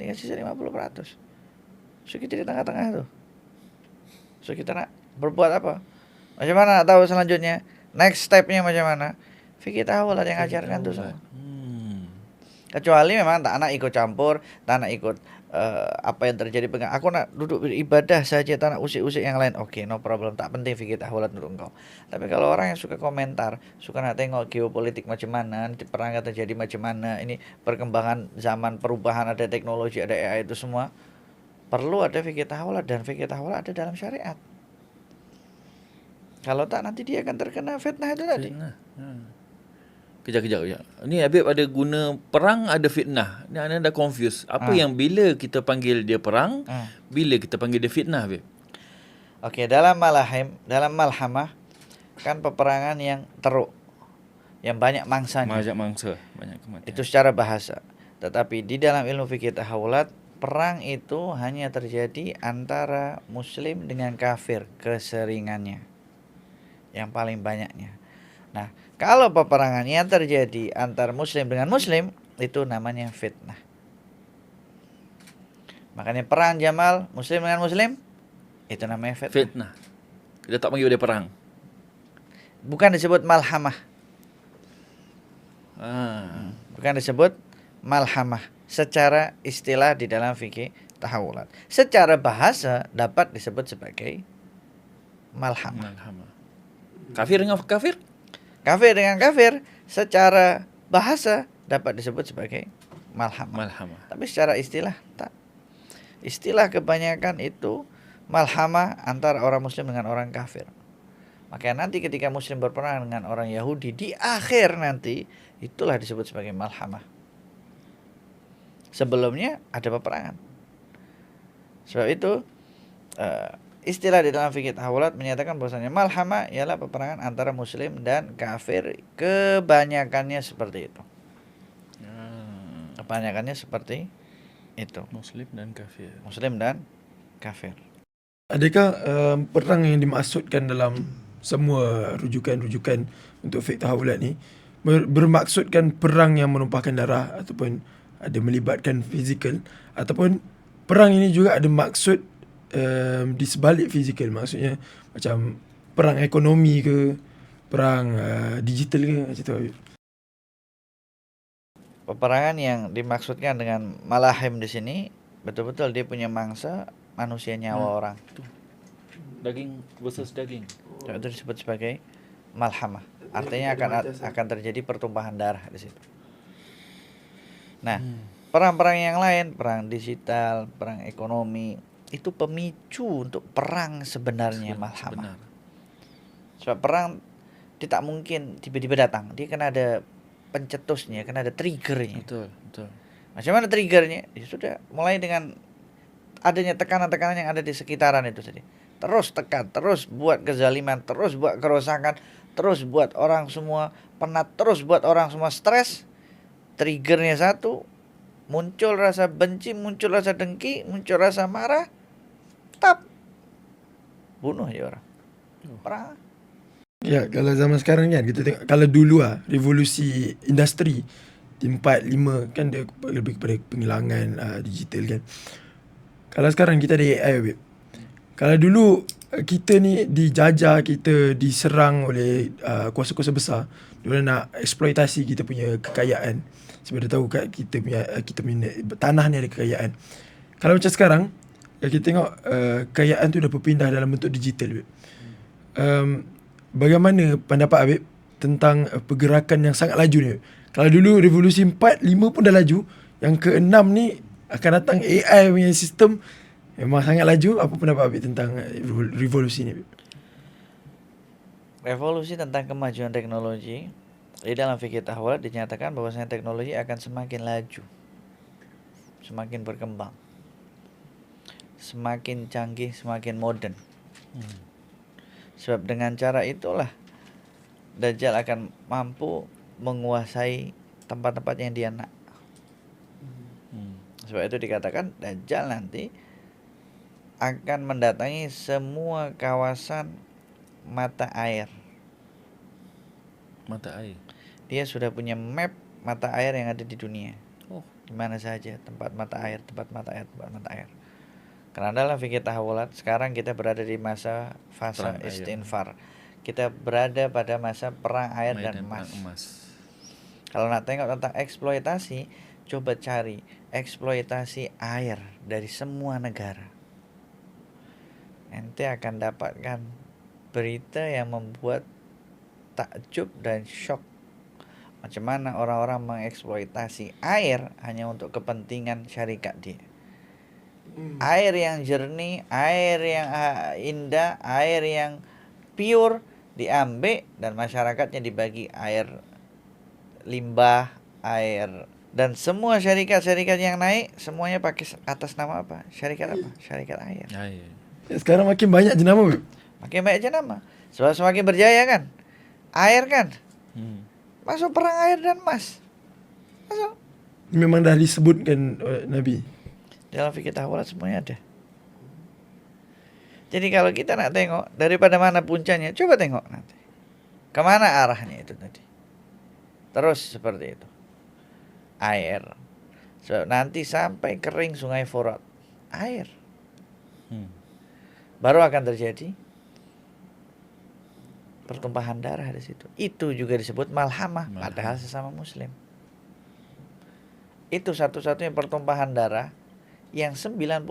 Tinggal sisa 50%. So kita di tengah-tengah tu. So kita nak berbuat apa? Macam mana nak tahu selanjutnya? Next stepnya macam mana? Fikih tahawulat yang ajarkan tu semua. Kecuali memang tak nak ikut campur, tak nak ikut apa yang terjadi pegang. Aku nak duduk beribadah saja, tak nak usik-usik yang lain. Okey, no problem. Tak penting fikih tahawulat untuk engkau. Tapi kalau orang yang suka komentar, suka nak tengok geopolitik macam mana, perang akan terjadi macam mana, ini perkembangan zaman perubahan, ada teknologi, ada AI itu semua, perlu ada fikih tahawulat dan fikih tahawulat ada dalam syariat. Kalau tak nanti dia akan terkena fitnah itu tadi. Kejap. Ni Habib ada guna perang, ada fitnah. Ni anda dah confuse. Apa yang bila kita panggil dia perang, bila kita panggil dia fitnah, Habib? Okey, dalam malhamah kan peperangan yang teruk, yang banyak mangsanya. Banyak mangsa, banyak kematian. Itu secara bahasa. Tetapi di dalam ilmu fikih tahawulat, perang itu hanya terjadi antara muslim dengan kafir keseringannya. Yang paling banyaknya. Nah, kalau peperangan yang terjadi antar muslim dengan muslim, itu namanya fitnah. Makanya perang Jamal muslim dengan muslim, itu namanya fitnah. Kita tak panggil dia perang. Bukan disebut malhamah. Bukan disebut malhamah secara istilah di dalam fikih tahawulat. Secara bahasa dapat disebut sebagai malhamah. Kafir dengan kafir? Kafir dengan kafir secara bahasa dapat disebut sebagai malhamah. Tapi secara istilah tak. Istilah kebanyakan itu malhamah antara orang muslim dengan orang kafir. Makanya nanti ketika muslim berperang dengan orang Yahudi di akhir nanti itulah disebut sebagai malhamah. Sebelumnya ada peperangan. Sebab itu istilah di dalam fikih tahawulat menyatakan bahwasanya malhamah ialah peperangan antara muslim dan kafir. Kebanyakannya seperti itu. Kebanyakannya seperti itu. Muslim dan kafir. Muslim dan kafir. Adakah perang yang dimaksudkan dalam semua rujukan-rujukan untuk fake tahawulat ni bermaksudkan perang yang menumpahkan darah ataupun ada melibatkan fizikal, ataupun perang ini juga ada maksud di sebalik fizikal, maksudnya macam perang ekonomi ke, perang digital ke, macam tu Habib? Peperangan yang dimaksudkan dengan malahim di sini betul-betul dia punya mangsa manusia, nyawa orang. Daging versus daging. Itu disebut sebagai malhamah. Artinya akan terjadi pertumpahan darah di situ. Nah, perang-perang yang lain, perang digital, perang ekonomi, itu pemicu untuk perang sebenarnya malhamah. Sebab perang dia tak mungkin tiba-tiba datang. Dia kan ada pencetusnya, kan ada triggernya. Betul. Macam mana triggernya? Ya sudah, mulai dengan adanya tekanan-tekanan yang ada di sekitaran itu tadi. Terus tekan, terus buat kezaliman, terus buat kerusakan, terus buat orang semua penat, terus buat orang semua stres. Triggernya satu, muncul rasa benci, muncul rasa dengki, muncul rasa marah, tap, bunuh aja orang. Perang. Ya, kalau zaman sekarang kan kita tengok, kalau dulu revolusi industri di 4-5 kan dia lebih kepada penghilangan digital kan. Kalau sekarang kita ada AI Habib. Kalau dulu kita ni dijajah, kita diserang oleh kuasa-kuasa besar. Diorang nak eksploitasi kita punya kekayaan. Sebab dia tahu kita punya tanah ni ada kekayaan. Kalau macam sekarang, kita tengok kekayaan tu dah berpindah dalam bentuk digital Habib. Bagaimana pendapat Habib tentang pergerakan yang sangat laju ni Habib? Kalau dulu revolusi 4, 5 pun dah laju, yang ke-6 ni akan datang AI punya sistem memang sangat laju. Apa pendapat Habib tentang revolusi ni? Revolusi tentang kemajuan teknologi, di dalam fikih tahawulat dinyatakan bahwasanya teknologi akan semakin laju, semakin berkembang, semakin canggih, semakin modern. Sebab dengan cara itulah Dajjal akan mampu menguasai tempat-tempat yang dia nak. Sebab itu dikatakan Dajjal nanti akan mendatangi semua kawasan mata air. Mata air. Dia sudah punya map mata air yang ada di dunia. Oh, Di mana saja tempat mata air, tempat mata air, tempat mata air. Karena dalam fikih tahawulat sekarang kita berada di masa fase Perang air. istinfar. Kita berada pada masa perang air dan emas. Kalau nak tengok tentang eksploitasi, coba cari eksploitasi air dari semua negara. Ente akan dapatkan berita yang membuat takjub dan syok. Macam mana orang-orang mengeksploitasi air hanya untuk kepentingan syarikat dia. Air yang jernih, air yang indah, air yang pure diambil dan masyarakatnya dibagi air limbah, air, dan semua syarikat-syarikat yang naik semuanya pakai atas nama apa? Syarikat apa? Syarikat air. Air. Sekarang makin banyak jenama Habib. Makin banyak jenama. Sebab semakin berjaya kan? Air kan? Masuk perang air dan emas. Masuk. Memang dah disebutkan Nabi. Dalam fikih tahawulat semuanya ada. Jadi kalau kita nak tengok daripada mana puncanya, coba tengok nanti. Kemana arahnya itu tadi. Terus seperti itu. Air. So, nanti sampai kering sungai Furat. Air. Baru akan terjadi pertumpahan darah di situ. Itu juga disebut malhamah, padahal sesama muslim. Itu satu-satunya pertumpahan darah yang 99%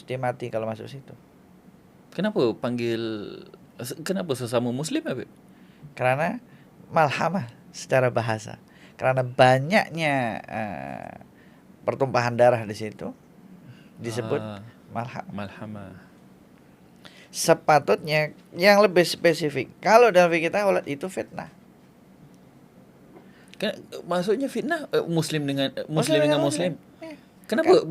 dia mati kalau masuk situ. Kenapa sesama muslim Habib? Karena malhamah secara bahasa. Karena banyaknya pertumpahan darah di situ disebut malhamah. Sepatutnya yang lebih spesifik. Kalau dalam fikih tahawulat itu fitnah. Maksudnya fitnah muslim dengan muslim. Ya. Kenapa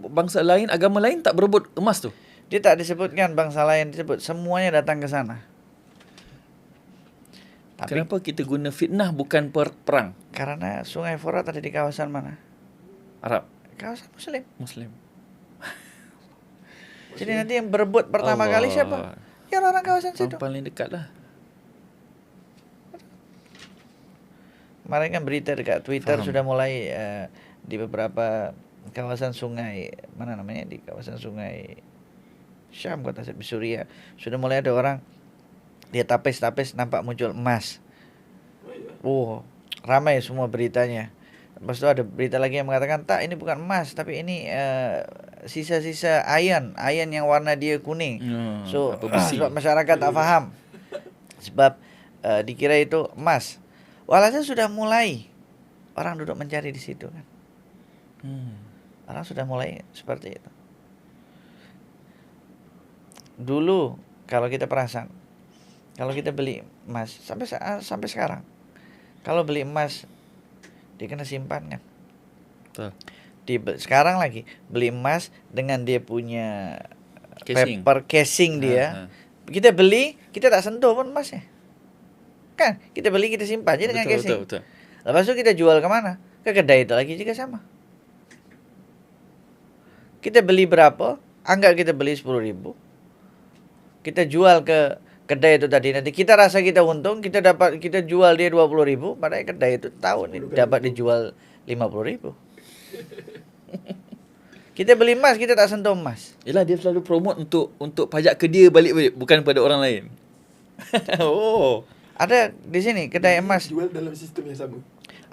bangsa lain, agama lain tak berebut emas tu? Dia tak disebutkan bangsa lain, disebut semuanya datang ke sana. Tapi, kenapa kita guna fitnah bukan perang? Karena sungai Furat ada di kawasan mana? Arab. Kawasan muslim. Muslim. Jadi nanti yang berebut pertama kali siapa? Ya orang kawasan situ. Orang paling dekat lah. Kemarin kan berita dekat Twitter Faham. sudah mulai di beberapa kawasan sungai, mana namanya, di kawasan sungai Syam, kota Suria, sudah mulai ada orang dia tapis-tapis nampak muncul emas. Ramai semua beritanya. Lepas itu ada berita lagi yang mengatakan, tak, ini bukan emas, tapi ini sisa-sisa iron yang warna dia kuning. So apa besi. sebab masyarakat tak faham, sebab dikira itu emas. Walhasil sudah mulai orang duduk mencari di situ kan. Orang sudah mulai seperti itu. Dulu kalau kita perasan, kalau kita beli emas sampai sekarang, kalau beli emas dia kena simpan kan. Betul. Sekarang lagi beli emas dengan dia punya Casing. paper casing dia. Kita beli, kita tak sentuh pun emasnya. Kan, kita beli, kita simpan aja dengan casing. Betul. Lepas itu kita jual kemana? Ke kedai itu lagi juga sama. Kita beli berapa? Anggap kita beli 10.000. Kita jual ke kedai itu tadi, nanti kita rasa kita untung, kita jual dia 20.000, padahal kedai itu tahu nih dapat dijual 50.000. Kita beli emas, kita tak sentuh emas. Yelah, dia selalu promote untuk pajak ke dia balik, bukan pada orang lain. Ada di sini kedai emas. Jual dalam sistem yang sama.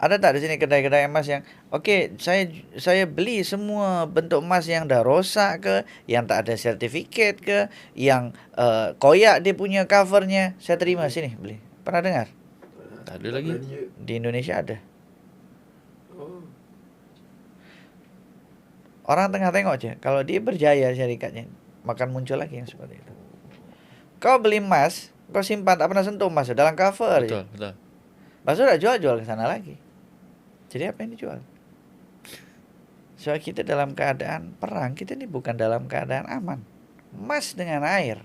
Ada tak di sini kedai-kedai emas yang saya beli semua bentuk emas yang dah rosak ke, yang tak ada sertifikat ke, yang koyak dia punya covernya, saya terima sini beli. Pernah dengar? Tak ada lagi. Di Indonesia ada. Orang tengah tengok aja, kalau dia berjaya syarikatnya, makan muncul lagi yang seperti itu. Kau beli emas, kau simpan, tak pernah sentuh emas dalam cover aja. Betul. Lepas itu udah jual ke sana lagi. Jadi apa yang dijual? Soal kita dalam keadaan perang, kita ini bukan dalam keadaan aman. Emas dengan air.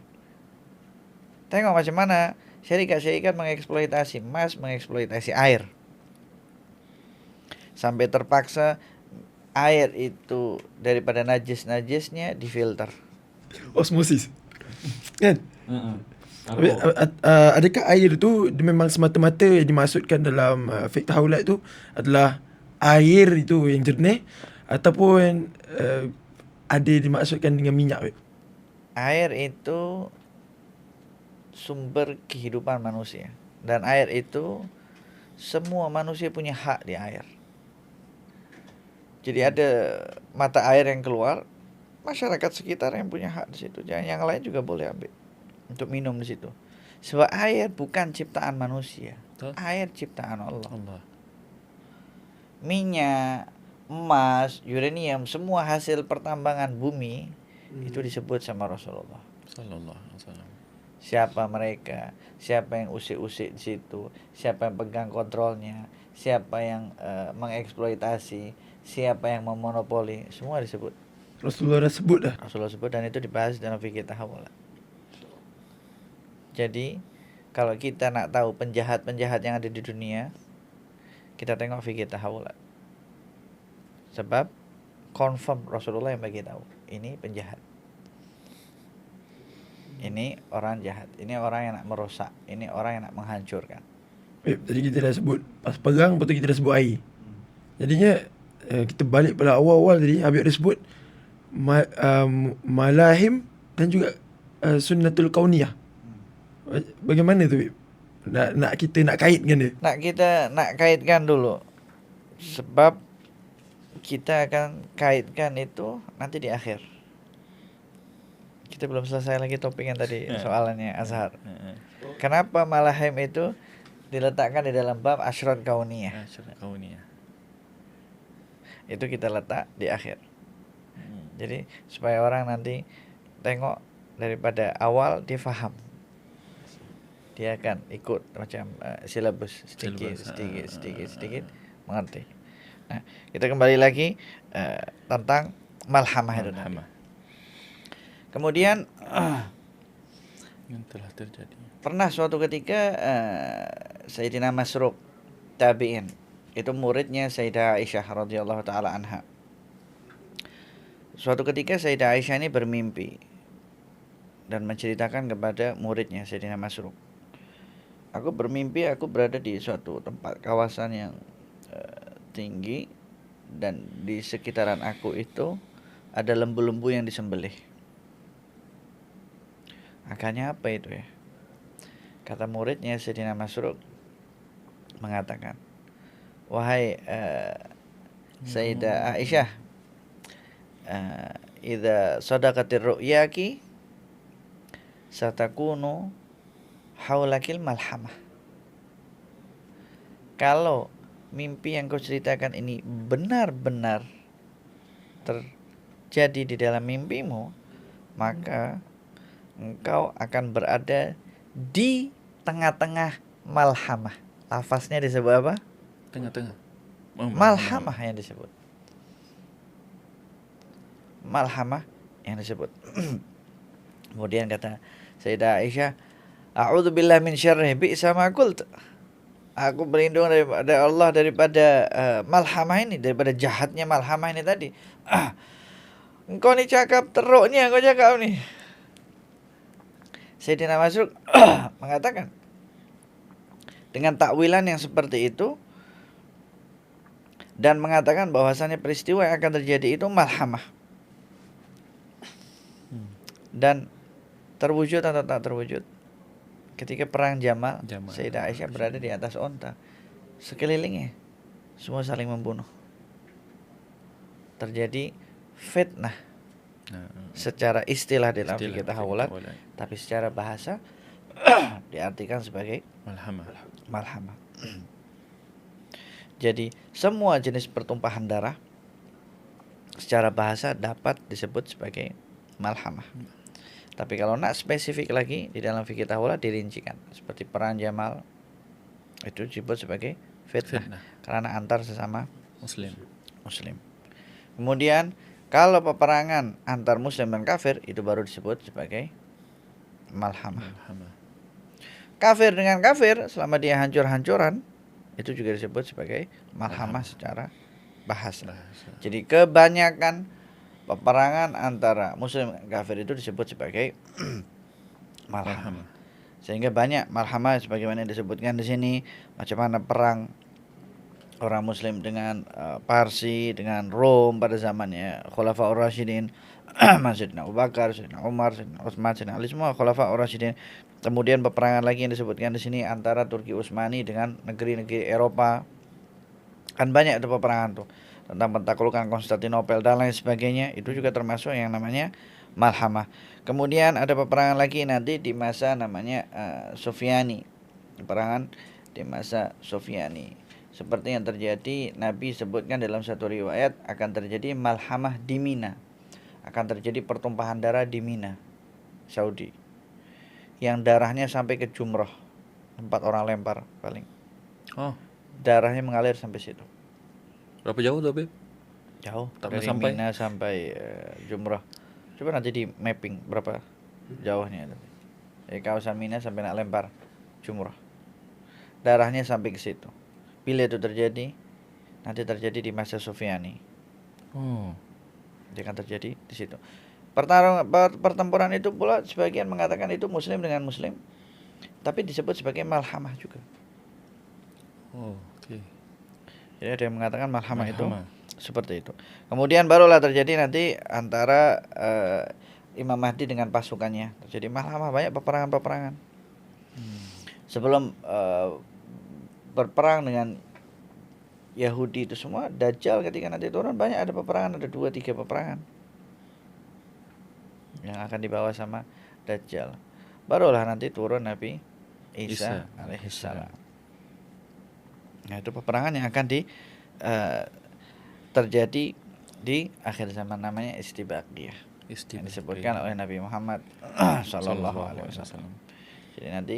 Tengok macam mana syarikat-syarikat mengeksploitasi emas, mengeksploitasi air. Sampai terpaksa air itu daripada najis-najisnya difilter. Osmosis. Kan? Adakah air tu dia memang semata-mata yang dimaksudkan dalam fiqh tahawulat tu adalah air itu yang jernih, ataupun ada dimaksudkan dengan minyak? Air itu sumber kehidupan manusia, dan air itu semua manusia punya hak di air. Jadi ada mata air yang keluar, masyarakat sekitar yang punya hak di situ. Jangan yang lain juga boleh ambil untuk minum di situ. Sebab air bukan ciptaan manusia. Betul. Air ciptaan Allah. Allah. Minyak, emas, uranium, semua hasil pertambangan bumi itu disebut sama Rasulullah. Sallallahu alaihi wasallam. Siapa mereka? Siapa yang usik-usik di situ? Siapa yang pegang kontrolnya? Siapa yang mengeksploitasi? Siapa yang memonopoli? Semua disebut. Rasulullah dah sebut dah. Rasulullah sebut, dan itu dibahas dalam fikih tahawul. Jadi kalau kita nak tahu penjahat-penjahat yang ada di dunia, kita tengok fikih tahawul. Sebab confirm Rasulullah yang bagi tahu, ini penjahat. Ini orang jahat, ini orang yang nak merosak, ini orang yang nak menghancurkan. Tadi kita dah sebut pas perang, lepas tu kita dah sebut air. Jadinya kita balik pada awal-awal tadi, Habib dah sebut malahim dan juga sunnatul kauniyah. Bagaimana tu, Habib? Kita nak kaitkan dia. Kita nak kaitkan dulu. Sebab kita akan kaitkan itu nanti di akhir. Kita belum selesai lagi topik yang tadi, soalannya Azhar. Kenapa malahim itu diletakkan di dalam bab asyrat kauniyah? Itu kita letak di akhir. Jadi supaya orang nanti tengok daripada awal, dia faham. Dia akan ikut macam silabus sedikit mengerti. Nah, kita kembali lagi tentang malhamah itu tadi. Kemudian yang telah terjadi. Pernah suatu ketika Sayyidina Masruq tabi'in, itu muridnya Sayyidah Aisyah radhiyallahu taala anha. Suatu ketika Sayyidah Aisyah ini bermimpi dan menceritakan kepada muridnya Sayyidina Masruq. Aku bermimpi aku berada di suatu tempat kawasan yang tinggi, dan di sekitaran aku itu ada lembu-lembu yang disembelih. Akhirnya apa itu ya? Kata muridnya Sayyidina Masruq mengatakan, wahai Sayyidah Aisyah, idza sadaqatir ru'yaki satakunu haulakil malhamah. Kalau mimpi yang kau ceritakan ini benar-benar terjadi di dalam mimpimu, maka engkau akan berada di tengah-tengah malhamah. Lafaznya disebut apa? Tengah-tengah. Malhamah yang disebut. Malhamah yang disebut. Kemudian kata Sayyidah Aisyah, a'udzubillahi min syarri bi'sa ma qult. Aku berlindung daripada Allah daripada malhamah ini, daripada jahatnya malhamah ini tadi. Engkau ni cakap teruknya, engkau cakap ni. Sayyidina Masruq mengatakan, dengan takwilan yang seperti itu, dan mengatakan bahwasannya peristiwa yang akan terjadi itu malhamah. Dan terwujud atau tak terwujud? Ketika perang Jamal. Sayyidah Aisyah berada di atas onta. Sekelilingnya semua saling membunuh. Terjadi fitnah. Secara istilah dalam fikih tahawulat, tapi secara bahasa diartikan sebagai malhamah. Jadi semua jenis pertumpahan darah secara bahasa dapat disebut sebagai malhamah. Tapi kalau nak spesifik lagi di dalam fikih tahawulat dirincikan, seperti perang Jamal itu disebut sebagai fitnah karena antar sesama muslim. Kemudian kalau peperangan antar muslim dan kafir itu baru disebut sebagai malhamah. Kafir dengan kafir selama dia hancur-hancuran itu juga disebut sebagai malhamah secara bahasa. Jadi kebanyakan peperangan antara muslim dan kafir itu disebut sebagai malhamah. Sehingga banyak malhamah sebagaimana disebutkan di sini, macam mana perang orang muslim dengan Parsi, dengan Rom pada zamannya Khulafaur Rasyidin, Sayyidina Abu Bakar, Sayyidina Umar, Sayyidina Utsman, Sayyidina Ali, semua Khulafaur Rasyidin. Kemudian peperangan lagi yang disebutkan di sini antara Turki Utsmani dengan negeri-negeri Eropa. Kan banyak itu peperangan tuh, tentang pentaklukan Konstantinopel dan lain sebagainya, itu juga termasuk yang namanya malhamah. Kemudian ada peperangan lagi nanti di masa namanya Sufyani, peperangan di masa Sufyani. Seperti yang terjadi, Nabi sebutkan dalam satu riwayat akan terjadi malhamah di Mina, akan terjadi pertumpahan darah di Mina, Saudi, yang darahnya sampai ke Jumrah, 4 orang lempar paling. Darahnya mengalir sampai situ. Berapa jauh tuh, Beb? Jauh, Tak dari sampai. Mina sampai Jumrah. Coba nanti di mapping berapa jauhnya. Dari kawasan Mina sampai nak lempar Jumrah. Darahnya sampai ke situ. Bila itu terjadi, nanti terjadi di masa Sufyani. Dia akan terjadi di situ. Pertempuran itu pula sebagian mengatakan itu muslim dengan muslim, tapi disebut sebagai malhamah juga. Jadi ada yang mengatakan malhamah itu seperti itu. Kemudian barulah terjadi nanti antara Imam Mahdi dengan pasukannya. Terjadi malhamah, banyak peperangan-peperangan. Sebelum berperang dengan Yahudi itu semua, Dajjal ketika nanti turun banyak ada peperangan, ada 2-3 peperangan yang akan dibawa sama Dajjal. Barulah nanti turun Nabi Isa alaihissalam. Nah, itu peperangan yang akan terjadi di akhir zaman, namanya istibaqiyah. Yang disebutkan oleh Nabi Muhammad sallallahu alaihi wasallam. Jadi nanti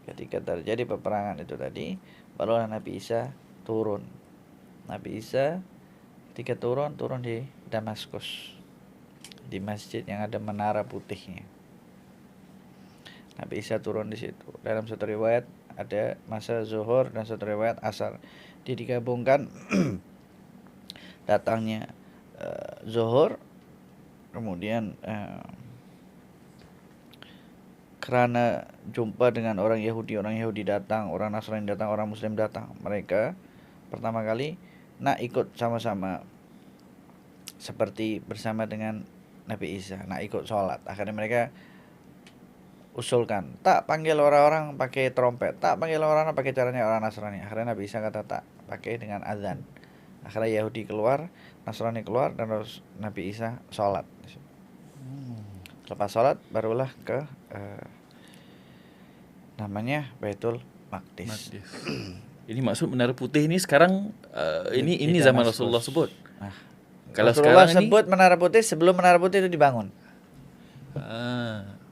ketika terjadi peperangan itu tadi, barulah Nabi Isa turun. Nabi Isa ketika turun di Damaskus, di masjid yang ada menara putihnya. Nabi Isa turun di situ. Dalam satu riwayat ada masa zuhur dan satu riwayat asar. Digabungkan datangnya zuhur, kemudian Kerana jumpa dengan orang Yahudi datang, orang Nasrani datang, orang Muslim datang. Mereka pertama kali nak ikut sama-sama seperti bersama dengan Nabi Isa, nak ikut sholat. Akhirnya mereka usulkan, tak panggil orang-orang pakai trompet, tak panggil orang-orang pakai caranya orang Nasrani. Akhirnya Nabi Isa kata tak, pakai dengan azan. Akhirnya Yahudi keluar, Nasrani keluar, dan Nabi Isa sholat. Lepas sholat barulah ke namanya Baitul Maqdis. Maqdis. Ini maksud Menara Putih ni sekarang ini Di zaman Damaskus. Rasulullah sebut. Nah, Kalau Rasulullah sekarang sebut Menara Putih sebelum Menara Putih itu dibangun.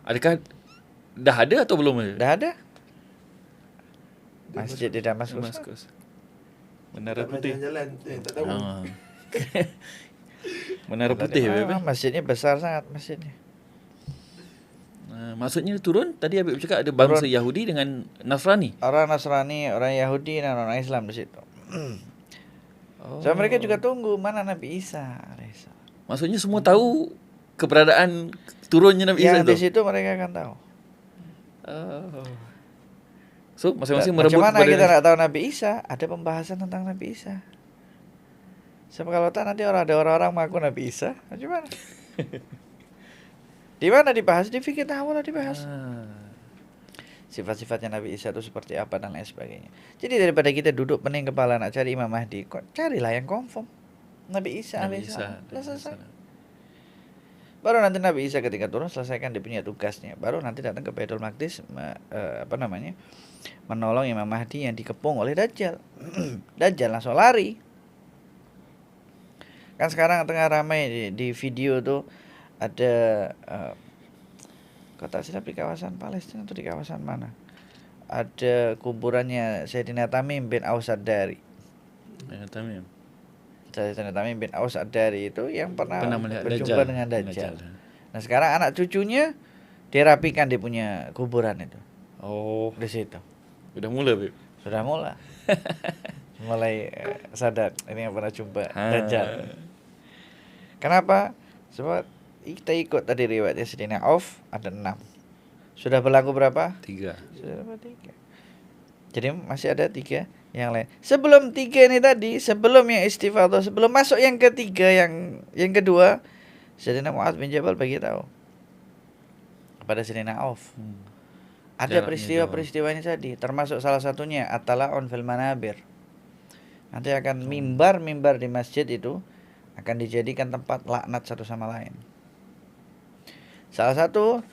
Adakah dah ada atau belum ada? Dah ada masjid di Damaskus. Damaskus. Menara Putih. Jalan-jalan, tak tahu. Menara Putih. Masjidnya besar sangat masjidnya. Maksudnya turun, tadi Habib cakap ada bangsa Yahudi dengan Nasrani. Orang Nasrani, orang Yahudi, dan orang Islam di situ. So mereka juga tunggu mana Nabi Isa alaihissalam. Maksudnya semua tahu keberadaan turunnya Nabi Isa Yang di itu. situ mereka akan tahu. So masing-masing Macam merebut mana kita kepada nak tahu Nabi Isa? Ada pembahasan tentang Nabi Isa. Sebab kalau tak nanti ada orang-orang mengaku Nabi Isa, macam mana? Di mana dibahas? Di fikih tahawul dibahas. Sifat-sifatnya Nabi Isa itu seperti apa dan lain sebagainya. Jadi daripada kita duduk pening kepala nak cari Imam Mahdi, kok carilah yang confirm. Nabi Isa alaihissalam. Selesai. Baru nanti Nabi Isa ketika turun selesaikan dia punya tugasnya. Baru nanti datang ke Baitul Maqdis menolong Imam Mahdi yang dikepung oleh Dajjal. Dajjal langsung lari. Kan sekarang tengah ramai di video tuh ada kota silap di kawasan Palestina atau di kawasan mana? Ada kuburannya Sayyidina Tamim bin Aus Ad-Dari. Tamim. Sayyidina Tamim bin Aus Ad-Dari itu yang pernah melihat berjumpa dengan Dajjal. Nah sekarang anak cucunya dirapikan dia punya kuburan itu. Oh, Di situ. sudah mula, Beb. Sudah mulai sadar ini yang pernah jumpa Dajjal. Kenapa? Sebab kita ikut tadi riwayatnya Sayyidina Auf ada 6. Sudah berlaku berapa? 3. Sudah berapa 3. Jadi masih ada 3 yang lain. Sebelum 3 ini tadi, sebelum yang istifadah, sebelum masuk yang ketiga, yang kedua, Sayyidina Mu'adz bin Jabal bagi tahu kepada Sayyidina Auf. Ada Jaraknya peristiwa-peristiwa ini tadi, termasuk salah satunya at-tala'un fil manabir. Nanti akan mimbar-mimbar di masjid itu akan dijadikan tempat laknat satu sama lain. Salah satu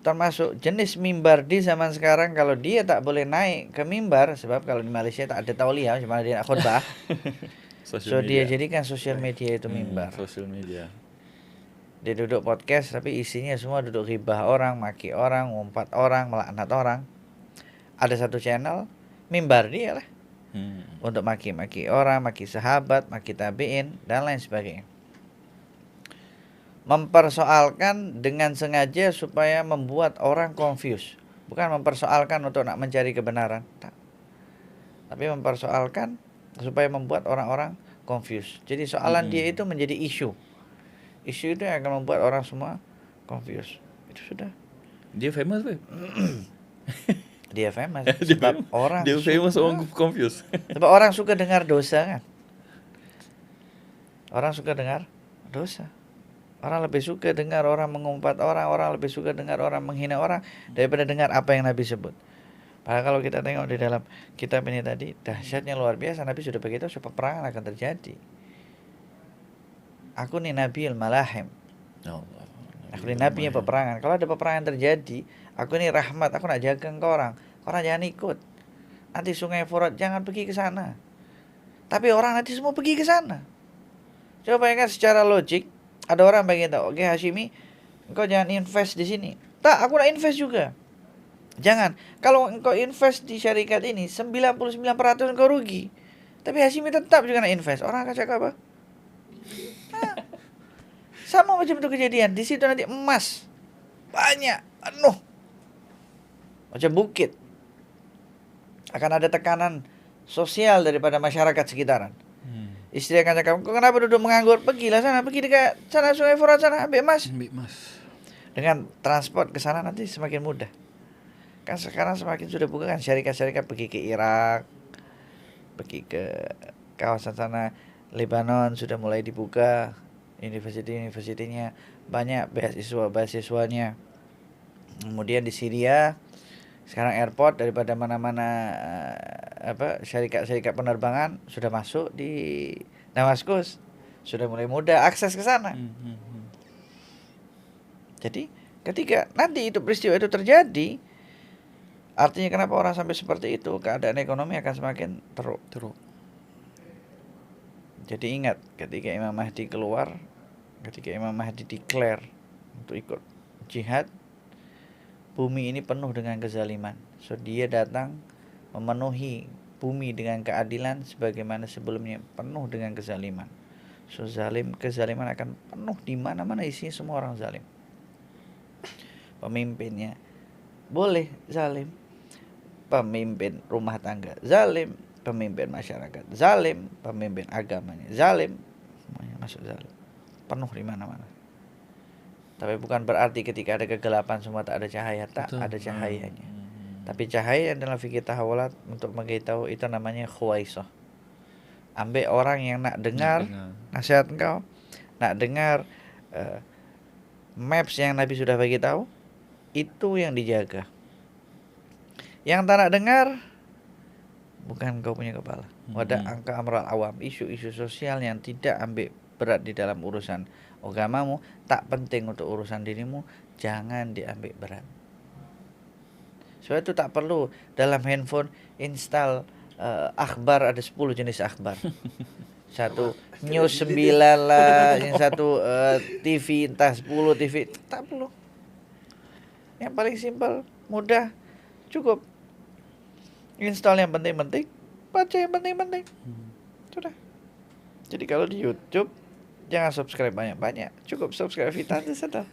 termasuk jenis mimbar di zaman sekarang, kalau dia tak boleh naik ke mimbar, sebab kalau di Malaysia tak ada tauliah, cuma dia nak khutbah. So dia jadikan sosial media itu mimbar. Sosial media. Dia duduk podcast tapi isinya semua duduk ghibah orang, maki orang, ngumpat orang, melaknat orang. Ada satu channel mimbar dia lah. Untuk maki-maki orang, maki sahabat, maki tabi'in, dan lain sebagainya. Mempersoalkan dengan sengaja supaya membuat orang confused. Bukan mempersoalkan untuk nak mencari kebenaran, tak. Tapi mempersoalkan supaya membuat orang-orang confused. Jadi soalan dia itu menjadi isu. Isu itu yang akan membuat orang semua confused. Itu sudah. Dia famous, Beb. Dia famous. Sebab orang dia famous, orang confused. Sebab orang suka dengar dosa kan. Orang suka dengar dosa. Orang lebih suka dengar orang mengumpat orang lebih suka dengar orang menghina orang daripada dengar apa yang Nabi sebut. Padahal kalau kita tengok di dalam kitab ini tadi, dahsyatnya luar biasa. Nabi sudah beritahu supaya peperangan akan terjadi. Aku ni Nabiul Malahim. Aku ni Nabinya peperangan. Kalau ada peperangan terjadi, aku ni rahmat. Aku nak jaga engkau orang. Orang jangan ikut. Nanti sungai Furat jangan pergi ke sana. Tapi orang nanti semua pergi ke sana. Coba bayangkan secara logik. Ada orang bagi tahu, oke Hashimi, engkau jangan invest di sini. Tak, aku nak invest juga. Jangan. Kalau engkau invest di syarikat ini, 99% engkau rugi. Tapi Hashimi tetap juga nak invest. Orang akan cakap apa? Sama macam itu kejadian. Di situ nanti emas banyak, penuh, macam bukit. Akan ada tekanan sosial daripada masyarakat sekitaran. Istri akan cakap, kau kenapa duduk menganggur? Pergilah sana, pergi dekat sana Sungai Furat sana, ambil emas. Ambil emas. Dengan transport ke sana nanti semakin mudah. Kan sekarang semakin sudah buka kan, syarikat-syarikat pergi ke Irak, pergi ke kawasan sana, Lebanon sudah mulai dibuka universitinya, banyak beasiswanya. Kemudian di Syria sekarang airport daripada mana-mana syarikat-syarikat penerbangan sudah masuk di Damaskus, sudah mulai mudah akses ke sana. Jadi ketika nanti itu peristiwa itu terjadi, artinya kenapa orang sampai seperti itu, keadaan ekonomi akan semakin teruk. Jadi ingat, ketika Imam Mahdi keluar, ketika Imam Mahdi declare untuk ikut jihad, bumi ini penuh dengan kezaliman. So dia datang memenuhi bumi dengan keadilan sebagaimana sebelumnya penuh dengan kezaliman. So kezaliman akan penuh di mana-mana, isinya semua orang zalim. Pemimpinnya boleh zalim, pemimpin rumah tangga zalim, pemimpin masyarakat zalim, pemimpin agamanya zalim, semuanya masuk zalim, penuh di mana-mana. Tapi bukan berarti ketika ada kegelapan semua tak ada cahaya, tak ada cahayanya. Tapi cahaya dalam fikih tahawulat untuk memberitahu itu namanya khuwaisah. Ambil orang yang nak dengar nasihat engkau, nak dengar maps yang Nabi sudah bagi tahu, itu yang dijaga. Yang tak nak dengar, bukan kau punya kepala. Wada angka amral awam, isu-isu sosial yang tidak ambil berat di dalam urusan agamamu, tak penting untuk urusan dirimu, jangan diambil berat. Sebab itu tak perlu dalam handphone install akhbar, ada 10 jenis akhbar. Satu news 9 lah, yang satu TV entah 10 TV, tak perlu. Yang paling simpel, mudah, cukup install yang penting-penting, baca yang penting-penting. Sudah. Jadi kalau di YouTube jangan subscribe banyak-banyak, cukup subscribe Vita aja sudah.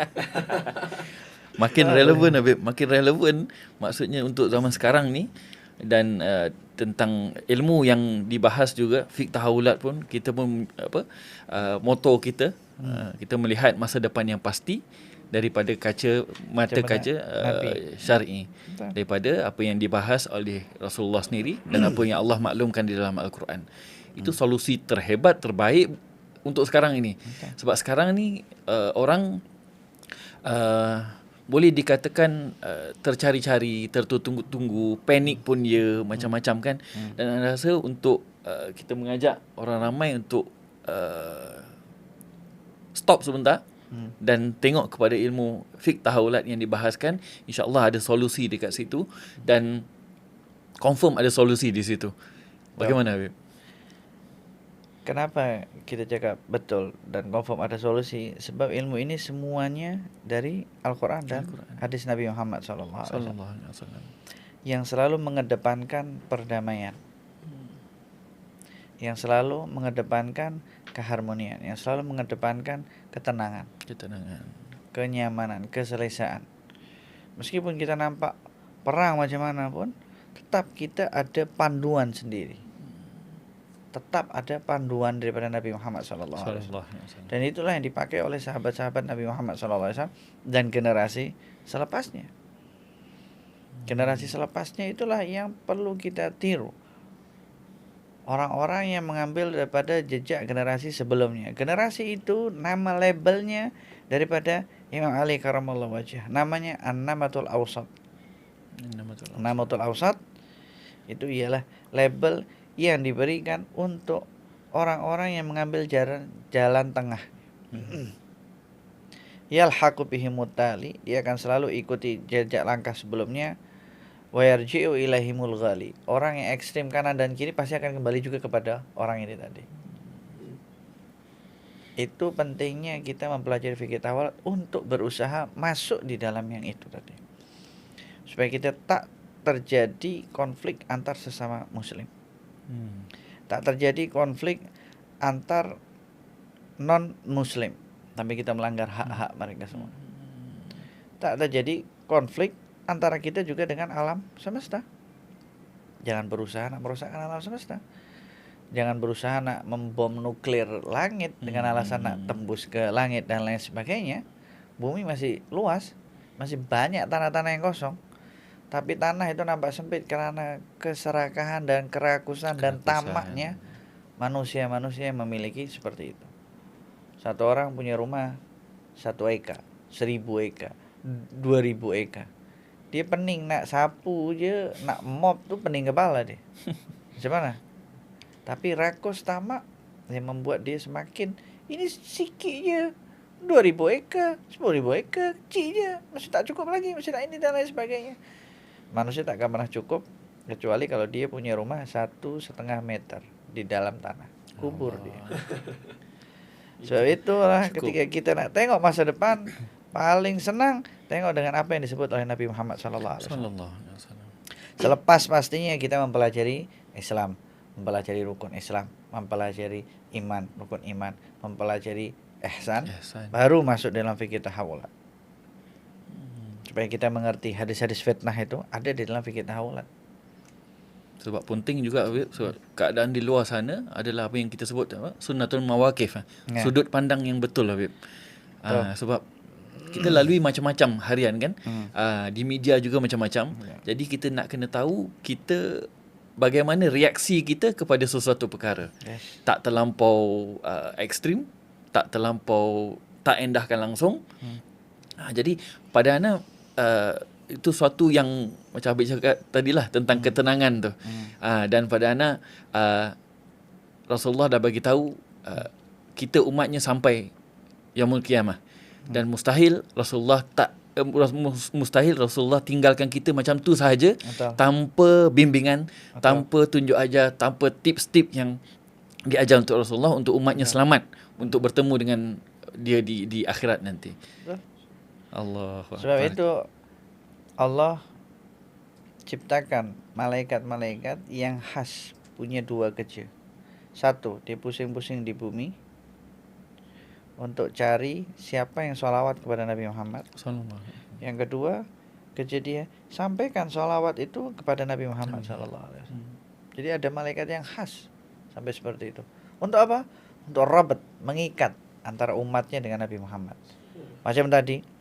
Makin relevan Habib, makin relevan maksudnya untuk zaman sekarang ni. Dan tentang ilmu yang dibahas juga, fiqh tahawulat pun kita pun moto kita, kita melihat masa depan yang pasti daripada mata kaca syar'i, daripada apa yang dibahas oleh Rasulullah sendiri dan apa yang Allah maklumkan di dalam Al-Quran. Itu solusi terhebat, terbaik untuk sekarang ini. Sebab sekarang ni orang boleh dikatakan tercari-cari, tertunggu-tunggu, panik pun dia macam-macam kan. Dan saya rasa untuk kita mengajak orang ramai untuk stop sebentar dan tengok kepada ilmu fiqh tahawulat yang dibahaskan, insya-Allah ada solusi dekat situ dan confirm ada solusi di situ. Bagaimana Habib? Kenapa kita cakap betul dan confirm ada solusi? Sebab ilmu ini semuanya dari Al-Quran dan hadis Nabi Muhammad SAW yang selalu mengedepankan perdamaian, yang selalu mengedepankan keharmonian, yang selalu mengedepankan ketenangan, kenyamanan, keselesaan. Meskipun kita nampak perang macam mana pun, tetap kita ada panduan sendiri. Tetap ada panduan daripada Nabi Muhammad SAW. Dan itulah yang dipakai oleh sahabat-sahabat Nabi Muhammad SAW dan generasi selepasnya. Generasi selepasnya itulah yang perlu kita tiru. Orang-orang yang mengambil daripada jejak generasi sebelumnya. Generasi itu nama labelnya daripada Imam Ali karamallahu wajhah. Namanya An-Namatul Awsat. An-Namatul Awsat itu ialah label yang diberikan untuk orang-orang yang mengambil jalan tengah. Yalhaqu bihimut tali, dia akan selalu ikuti jejak langkah sebelumnya. Wa yarji'u ilaihimul ghali, orang yang ekstrim kanan dan kiri pasti akan kembali juga kepada orang ini tadi. Itu pentingnya kita mempelajari fikih tahawulat untuk berusaha masuk di dalam yang itu tadi, supaya kita tak terjadi konflik antar sesama muslim, tak terjadi konflik antar non muslim tapi kita melanggar hak-hak mereka semua, tak terjadi konflik antara kita juga dengan alam semesta. Jangan berusaha nak merosakkan alam semesta. Jangan berusaha nak membom nuklir langit dengan alasan nak tembus ke langit dan lain sebagainya. Bumi masih luas, masih banyak tanah-tanah yang kosong. Tapi tanah itu nampak sempit karena keserakahan dan kerakusan dan tamaknya manusia-manusia yang memiliki seperti itu. Satu orang punya rumah 1 eka, 1000 eka, 2000 eka. Dia pening nak sapu je, nak mop tuh pening kepala dia. Macam mana? Tapi rakus tamak yang membuat dia semakin, ini sikit je, 2000 eka, 10.000 eka, kecil je, masih tak cukup lagi, masih nak ini dan lain sebagainya. Manusia tak akan pernah cukup kecuali kalau dia punya rumah 1,5 meter di dalam tanah, kubur dia. So itulah Cukup. ketika kita nak tengok masa depan, paling senang tengok dengan apa yang disebut oleh Nabi Muhammad SAW. Sallallahu alaihi wasallam. Selepas pastinya kita mempelajari Islam, mempelajari rukun Islam, mempelajari iman, rukun iman, mempelajari ihsan, Ihsan. baru masuk dalam fikih tahawulat. Supaya kita mengerti hadis-hadis fitnah itu ada di dalam fikih tahawulat. Sebab penting juga Habib, sebab keadaan di luar sana adalah apa yang kita sebut apa? Sunnatul mawaqif. Ya. Sudut pandang yang betul Habib. Sebab kita lalui macam-macam harian kan. Di media juga macam-macam. Jadi kita nak kena tahu kita bagaimana reaksi kita kepada sesuatu perkara. Yes. Tak terlampau ekstrim, tak terlampau tak endahkan langsung. Jadi pada Ana itu suatu yang macam Habib cakap tadilah tentang ketenangan tu. Dan pada Ana Rasulullah dah bagi tahu kita umatnya sampai yaumul qiyamah. Dan mustahil Rasulullah tinggalkan kita macam tu sahaja. Betul. Tanpa bimbingan, tanpa tunjuk ajar, tanpa tips-tips yang diajar untuk Rasulullah untuk umatnya selamat untuk bertemu dengan dia di akhirat nanti. Betul. Allahu Sebab Akbar. itu Allah ciptakan malaikat-malaikat yang khas punya 2 kerja. 1, dia pusing-pusing di bumi untuk cari siapa yang sholawat kepada Nabi Muhammad. Sallallahu. Yang kedua, kerja dia sampaikan sholawat itu kepada Nabi Muhammad SAW. Jadi ada malaikat yang khas sampai seperti itu. Untuk apa? Untuk rabat, mengikat antara umatnya dengan Nabi Muhammad. Macam tadi,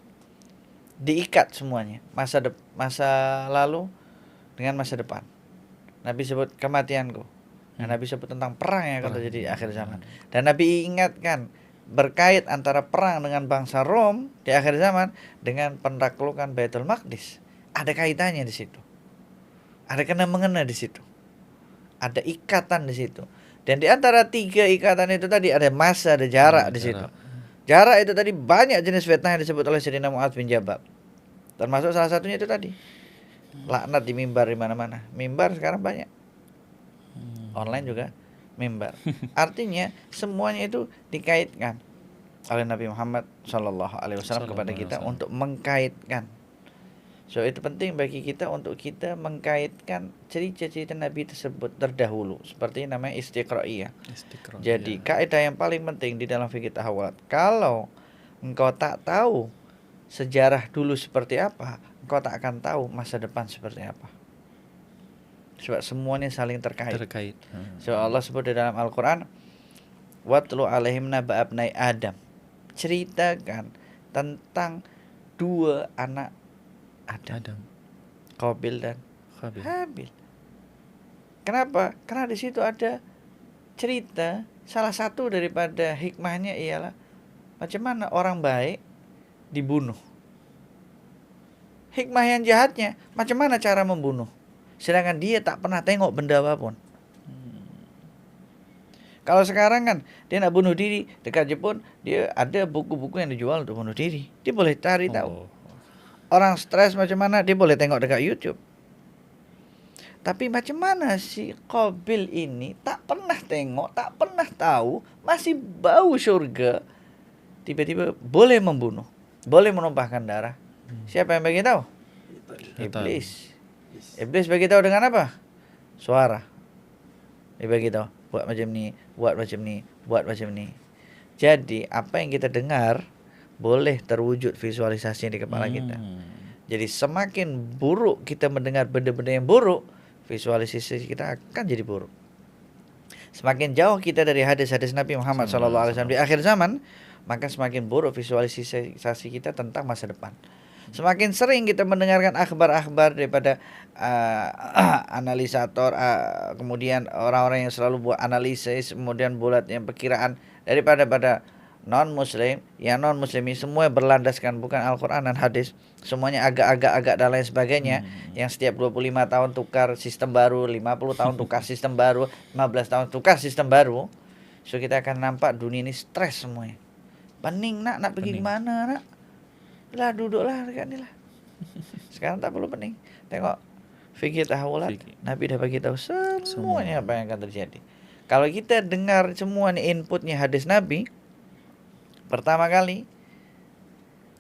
diikat semuanya, masa lalu dengan masa depan. Nabi sebut kematianku. Dan Nabi sebut tentang perang yang akan terjadi di akhir zaman. Dan Nabi ingatkan berkait antara perang dengan bangsa Rom di akhir zaman dengan penaklukan Baitul Maqdis. Ada kaitannya di situ. Ada kena-mengena di situ. Ada ikatan di situ. Dan di antara 3 ikatan itu tadi ada masa, ada jarak di situ. Jarak itu tadi banyak jenis fitnah yang disebut oleh Sayyidina Mu'adz bin Jabal. Termasuk salah satunya itu tadi. Laknat di mimbar di mana-mana. Mimbar sekarang banyak. Online juga mimbar. Artinya semuanya itu dikaitkan oleh Nabi Muhammad SAW kepada kita untuk mengkaitkan. So itu penting bagi kita untuk kita mengkaitkan cerita-cerita Nabi tersebut terdahulu. Seperti namanya istiqra'iyah. Jadi kaidah yang paling penting di dalam fikih tahawulat, kalau engkau tak tahu sejarah dulu seperti apa, engkau tak akan tahu masa depan seperti apa. Sebab semuanya saling terkait. So Allah sebut di dalam Al-Quran, watlu alaihim naba abnai Adam. Ceritakan tentang 2 anak Adam. Qabil dan Habil. Kenapa? Karena di situ ada cerita, salah satu daripada hikmahnya ialah macam mana orang baik dibunuh. Hikmah yang jahatnya, macam mana cara membunuh. Sedangkan dia tak pernah tengok benda apapun. Kalau sekarang kan dia nak bunuh diri, dekat Jepun dia ada buku-buku yang dijual untuk bunuh diri. Dia boleh cari tahu. Orang stres macam mana dia boleh tengok dekat YouTube. Tapi macam mana si Qabil ini tak pernah tengok, tak pernah tahu, masih bau syurga, tiba-tiba boleh membunuh, boleh menumpahkan darah. Siapa yang bagi tahu? Iblis. Iblis bagi tahu dengan apa? Suara. Dia bagi tahu, buat macam ni, buat macam ni, buat macam ni. Jadi apa yang kita dengar boleh terwujud visualisasi di kepala kita. Jadi semakin buruk kita mendengar benda-benda yang buruk, visualisasi kita akan jadi buruk. Semakin jauh kita dari hadis-hadis Nabi Muhammad SAW di akhir zaman, maka semakin buruk visualisasi kita tentang masa depan. Semakin sering kita mendengarkan akhbar-akhbar daripada analisator, kemudian orang-orang yang selalu buat analisis, kemudian bulat yang perkiraan daripada pada non-muslim, yang non-muslim ini semua berlandaskan bukan Al-Quran dan hadis, semuanya agak-agak dan lain sebagainya, yang setiap 25 tahun tukar sistem baru, 50 tahun tukar sistem baru, 15 tahun tukar sistem baru. So kita akan nampak dunia ini stres semuanya. Pening nak pergi kemana nak? Lah duduklah dekat ni lah. Sekarang tak perlu pening. Tengok fikir tahawulat, Nabi dah bagi tahu semuanya apa yang akan terjadi. Kalau kita dengar semua ni inputnya hadis Nabi, pertama kali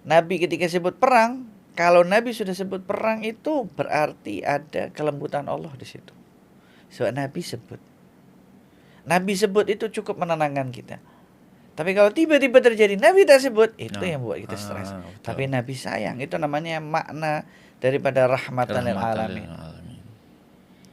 Nabi ketika sebut perang, kalau Nabi sudah sebut perang itu berarti ada kelembutan Allah di situ. Sebab Nabi sebut. Nabi sebut itu cukup menenangkan kita. Tapi kalau tiba-tiba terjadi Nabi tak sebut, itu yang buat kita stres. Tapi Nabi sayang, itu namanya makna daripada rahmatan lil alamin.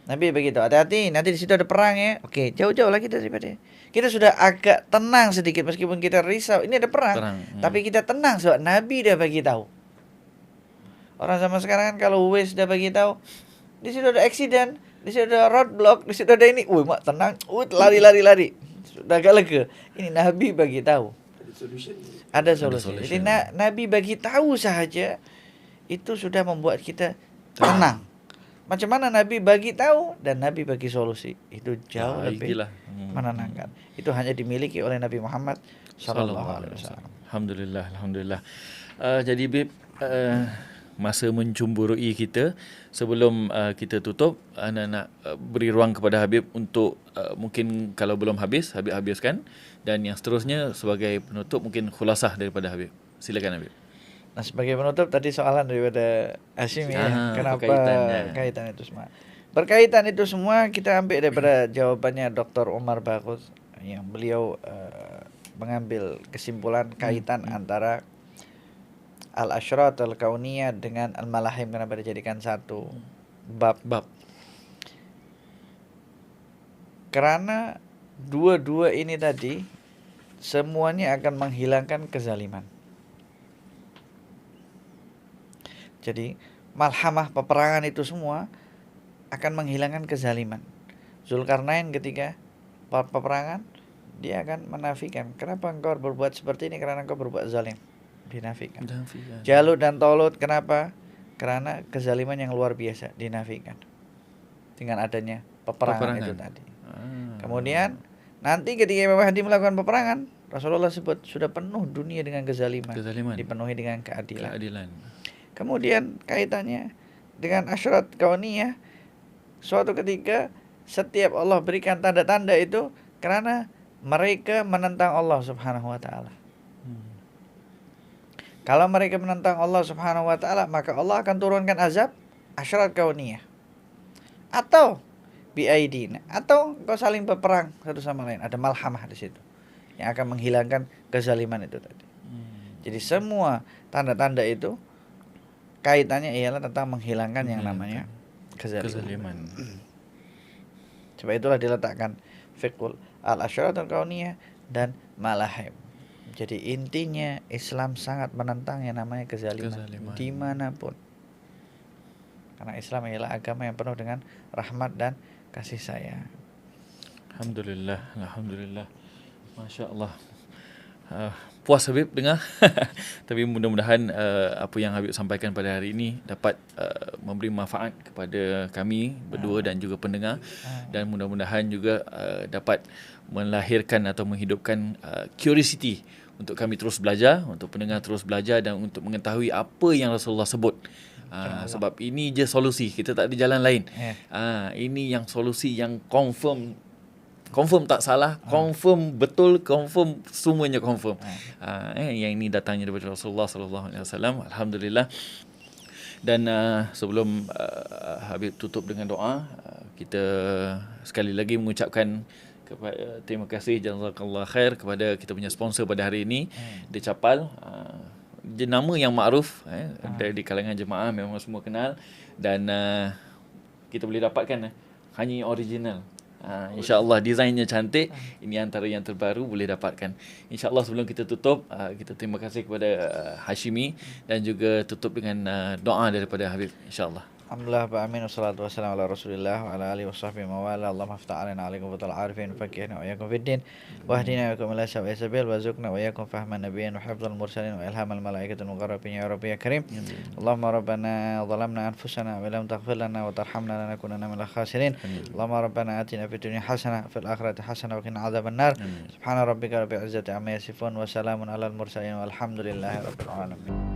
Nabi begitu, hati-hati, nanti di situ ada perang ya. Oke, jauh-jauh lagi daripada. Kita sudah agak tenang sedikit meskipun kita risau. Ini ada perang. Tapi kita tenang sebab Nabi dah bagi tahu. Orang zaman sekarang kan kalau Waze dah bagi tahu, di situ ada accident, di situ ada roadblock, di situ ada ini. Mak tenang, lari. Sudah agak lega. Ini Nabi bagi tahu. Ada solusi. Jadi Nabi bagi tahu sahaja itu sudah membuat kita tenang. Macam mana Nabi bagi tahu dan Nabi bagi solusi, itu jauh lebih menenangkan. Itu hanya dimiliki oleh Nabi Muhammad sallallahu alaihi wasallam. Alhamdulillah. Jadi Bib, masa mencumburui kita, sebelum kita tutup, Ana nak beri ruang kepada Habib untuk mungkin kalau belum habiskan, dan yang seterusnya sebagai penutup mungkin khulasah daripada Habib. Silakan Habib. Nah, sebagai penutup tadi soalan daripada Hashim ya, kenapa kaitan itu semua? Berkaitan itu semua kita ambil daripada jawabannya Dr. Umar Bagus, yang beliau mengambil kesimpulan kaitan antara al-asyrat al-kauniyah dengan al-malahim, kenapa dijadikan satu bab. Karena dua-dua ini tadi semuanya akan menghilangkan kezaliman. Jadi malhamah peperangan itu semua akan menghilangkan kezaliman. Zulkarnain ketika peperangan, dia akan menafikan, kenapa engkau berbuat seperti ini? Karena engkau berbuat zalim. Dinafikan. Jalut dan Tolut, kenapa? Karena kezaliman yang luar biasa. Dinafikan dengan adanya peperangan. Itu tadi. Kemudian nanti ketika Imam Mahdi melakukan peperangan, Rasulullah sebut sudah penuh dunia dengan kezaliman. Dipenuhi dengan keadilan. Kemudian kaitannya dengan asyrat kauniyah, suatu ketika setiap Allah berikan tanda-tanda itu karena mereka menentang Allah Subhanahu wa taala. Kalau mereka menentang Allah Subhanahu wa taala, maka Allah akan turunkan azab asyrat kauniyah. Atau biaidina, atau kau saling berperang satu sama lain, ada malhamah di situ yang akan menghilangkan kezaliman itu tadi. Jadi semua tanda-tanda itu kaitannya ialah tentang menghilangkan yang namanya kezaliman. Sebab itulah diletakkan fiqhul al-asyrat al-kauniyah dan malahim. Jadi intinya Islam sangat menentang yang namanya kezaliman. Dimanapun. Karena Islam ialah agama yang penuh dengan rahmat dan kasih sayang. Alhamdulillah. Masya Allah. Puas Habib dengar. Tapi mudah-mudahan apa yang Habib sampaikan pada hari ini dapat memberi manfaat kepada kami berdua dan juga pendengar, dan mudah-mudahan juga dapat melahirkan atau menghidupkan curiosity untuk kami terus belajar, untuk pendengar terus belajar, dan untuk mengetahui apa yang Rasulullah sebut. Sebab ini je solusi, kita tak ada jalan lain. Ini yang solusi yang confirm tak salah, confirm betul, confirm semuanya confirm. Yang ini datangnya daripada Rasulullah sallallahu alaihi wasallam. Alhamdulillah. Dan sebelum Habib tutup dengan doa, kita sekali lagi mengucapkan terima kasih jazakallah khair kepada kita punya sponsor pada hari ini, The Capal. Nama yang makruf di kalangan jemaah, memang semua kenal, dan kita boleh dapatkan hanya original. InsyaAllah desainnya cantik. Ini antara yang terbaru, boleh dapatkan. InsyaAllah sebelum kita tutup, kita terima kasih kepada Hashimi dan juga tutup dengan doa daripada Habib, insyaAllah. Alhamdulillah, amin, wassalatu wassalamu ala rasulillah wa ala alihi wa sahbihi mawala. Allahumma aftah alina alaikum fatal arifin, fakihna wa iyakum fiddin, wa ahdina wa iyakum ila syabai sabil, wa zukna wa iyakum fahman nabiyin, wa hafzal mursalin, wa ilhamal malaikatul muqarrabin, ya Rabbi ya Karim. Allahumma rabbana zalamna anfusana, wa lam taghfir lana wa tarhamna lanakunanna minal khasirin. Allahumma rabbana atina fid dunya hasanah, fil akhirati hasanah, wa qina adzaban nar. Subhana rabbika rabbil izzati amma yasifun, wa salamun alal mursalin, walhamdulillahi rabbil alamin.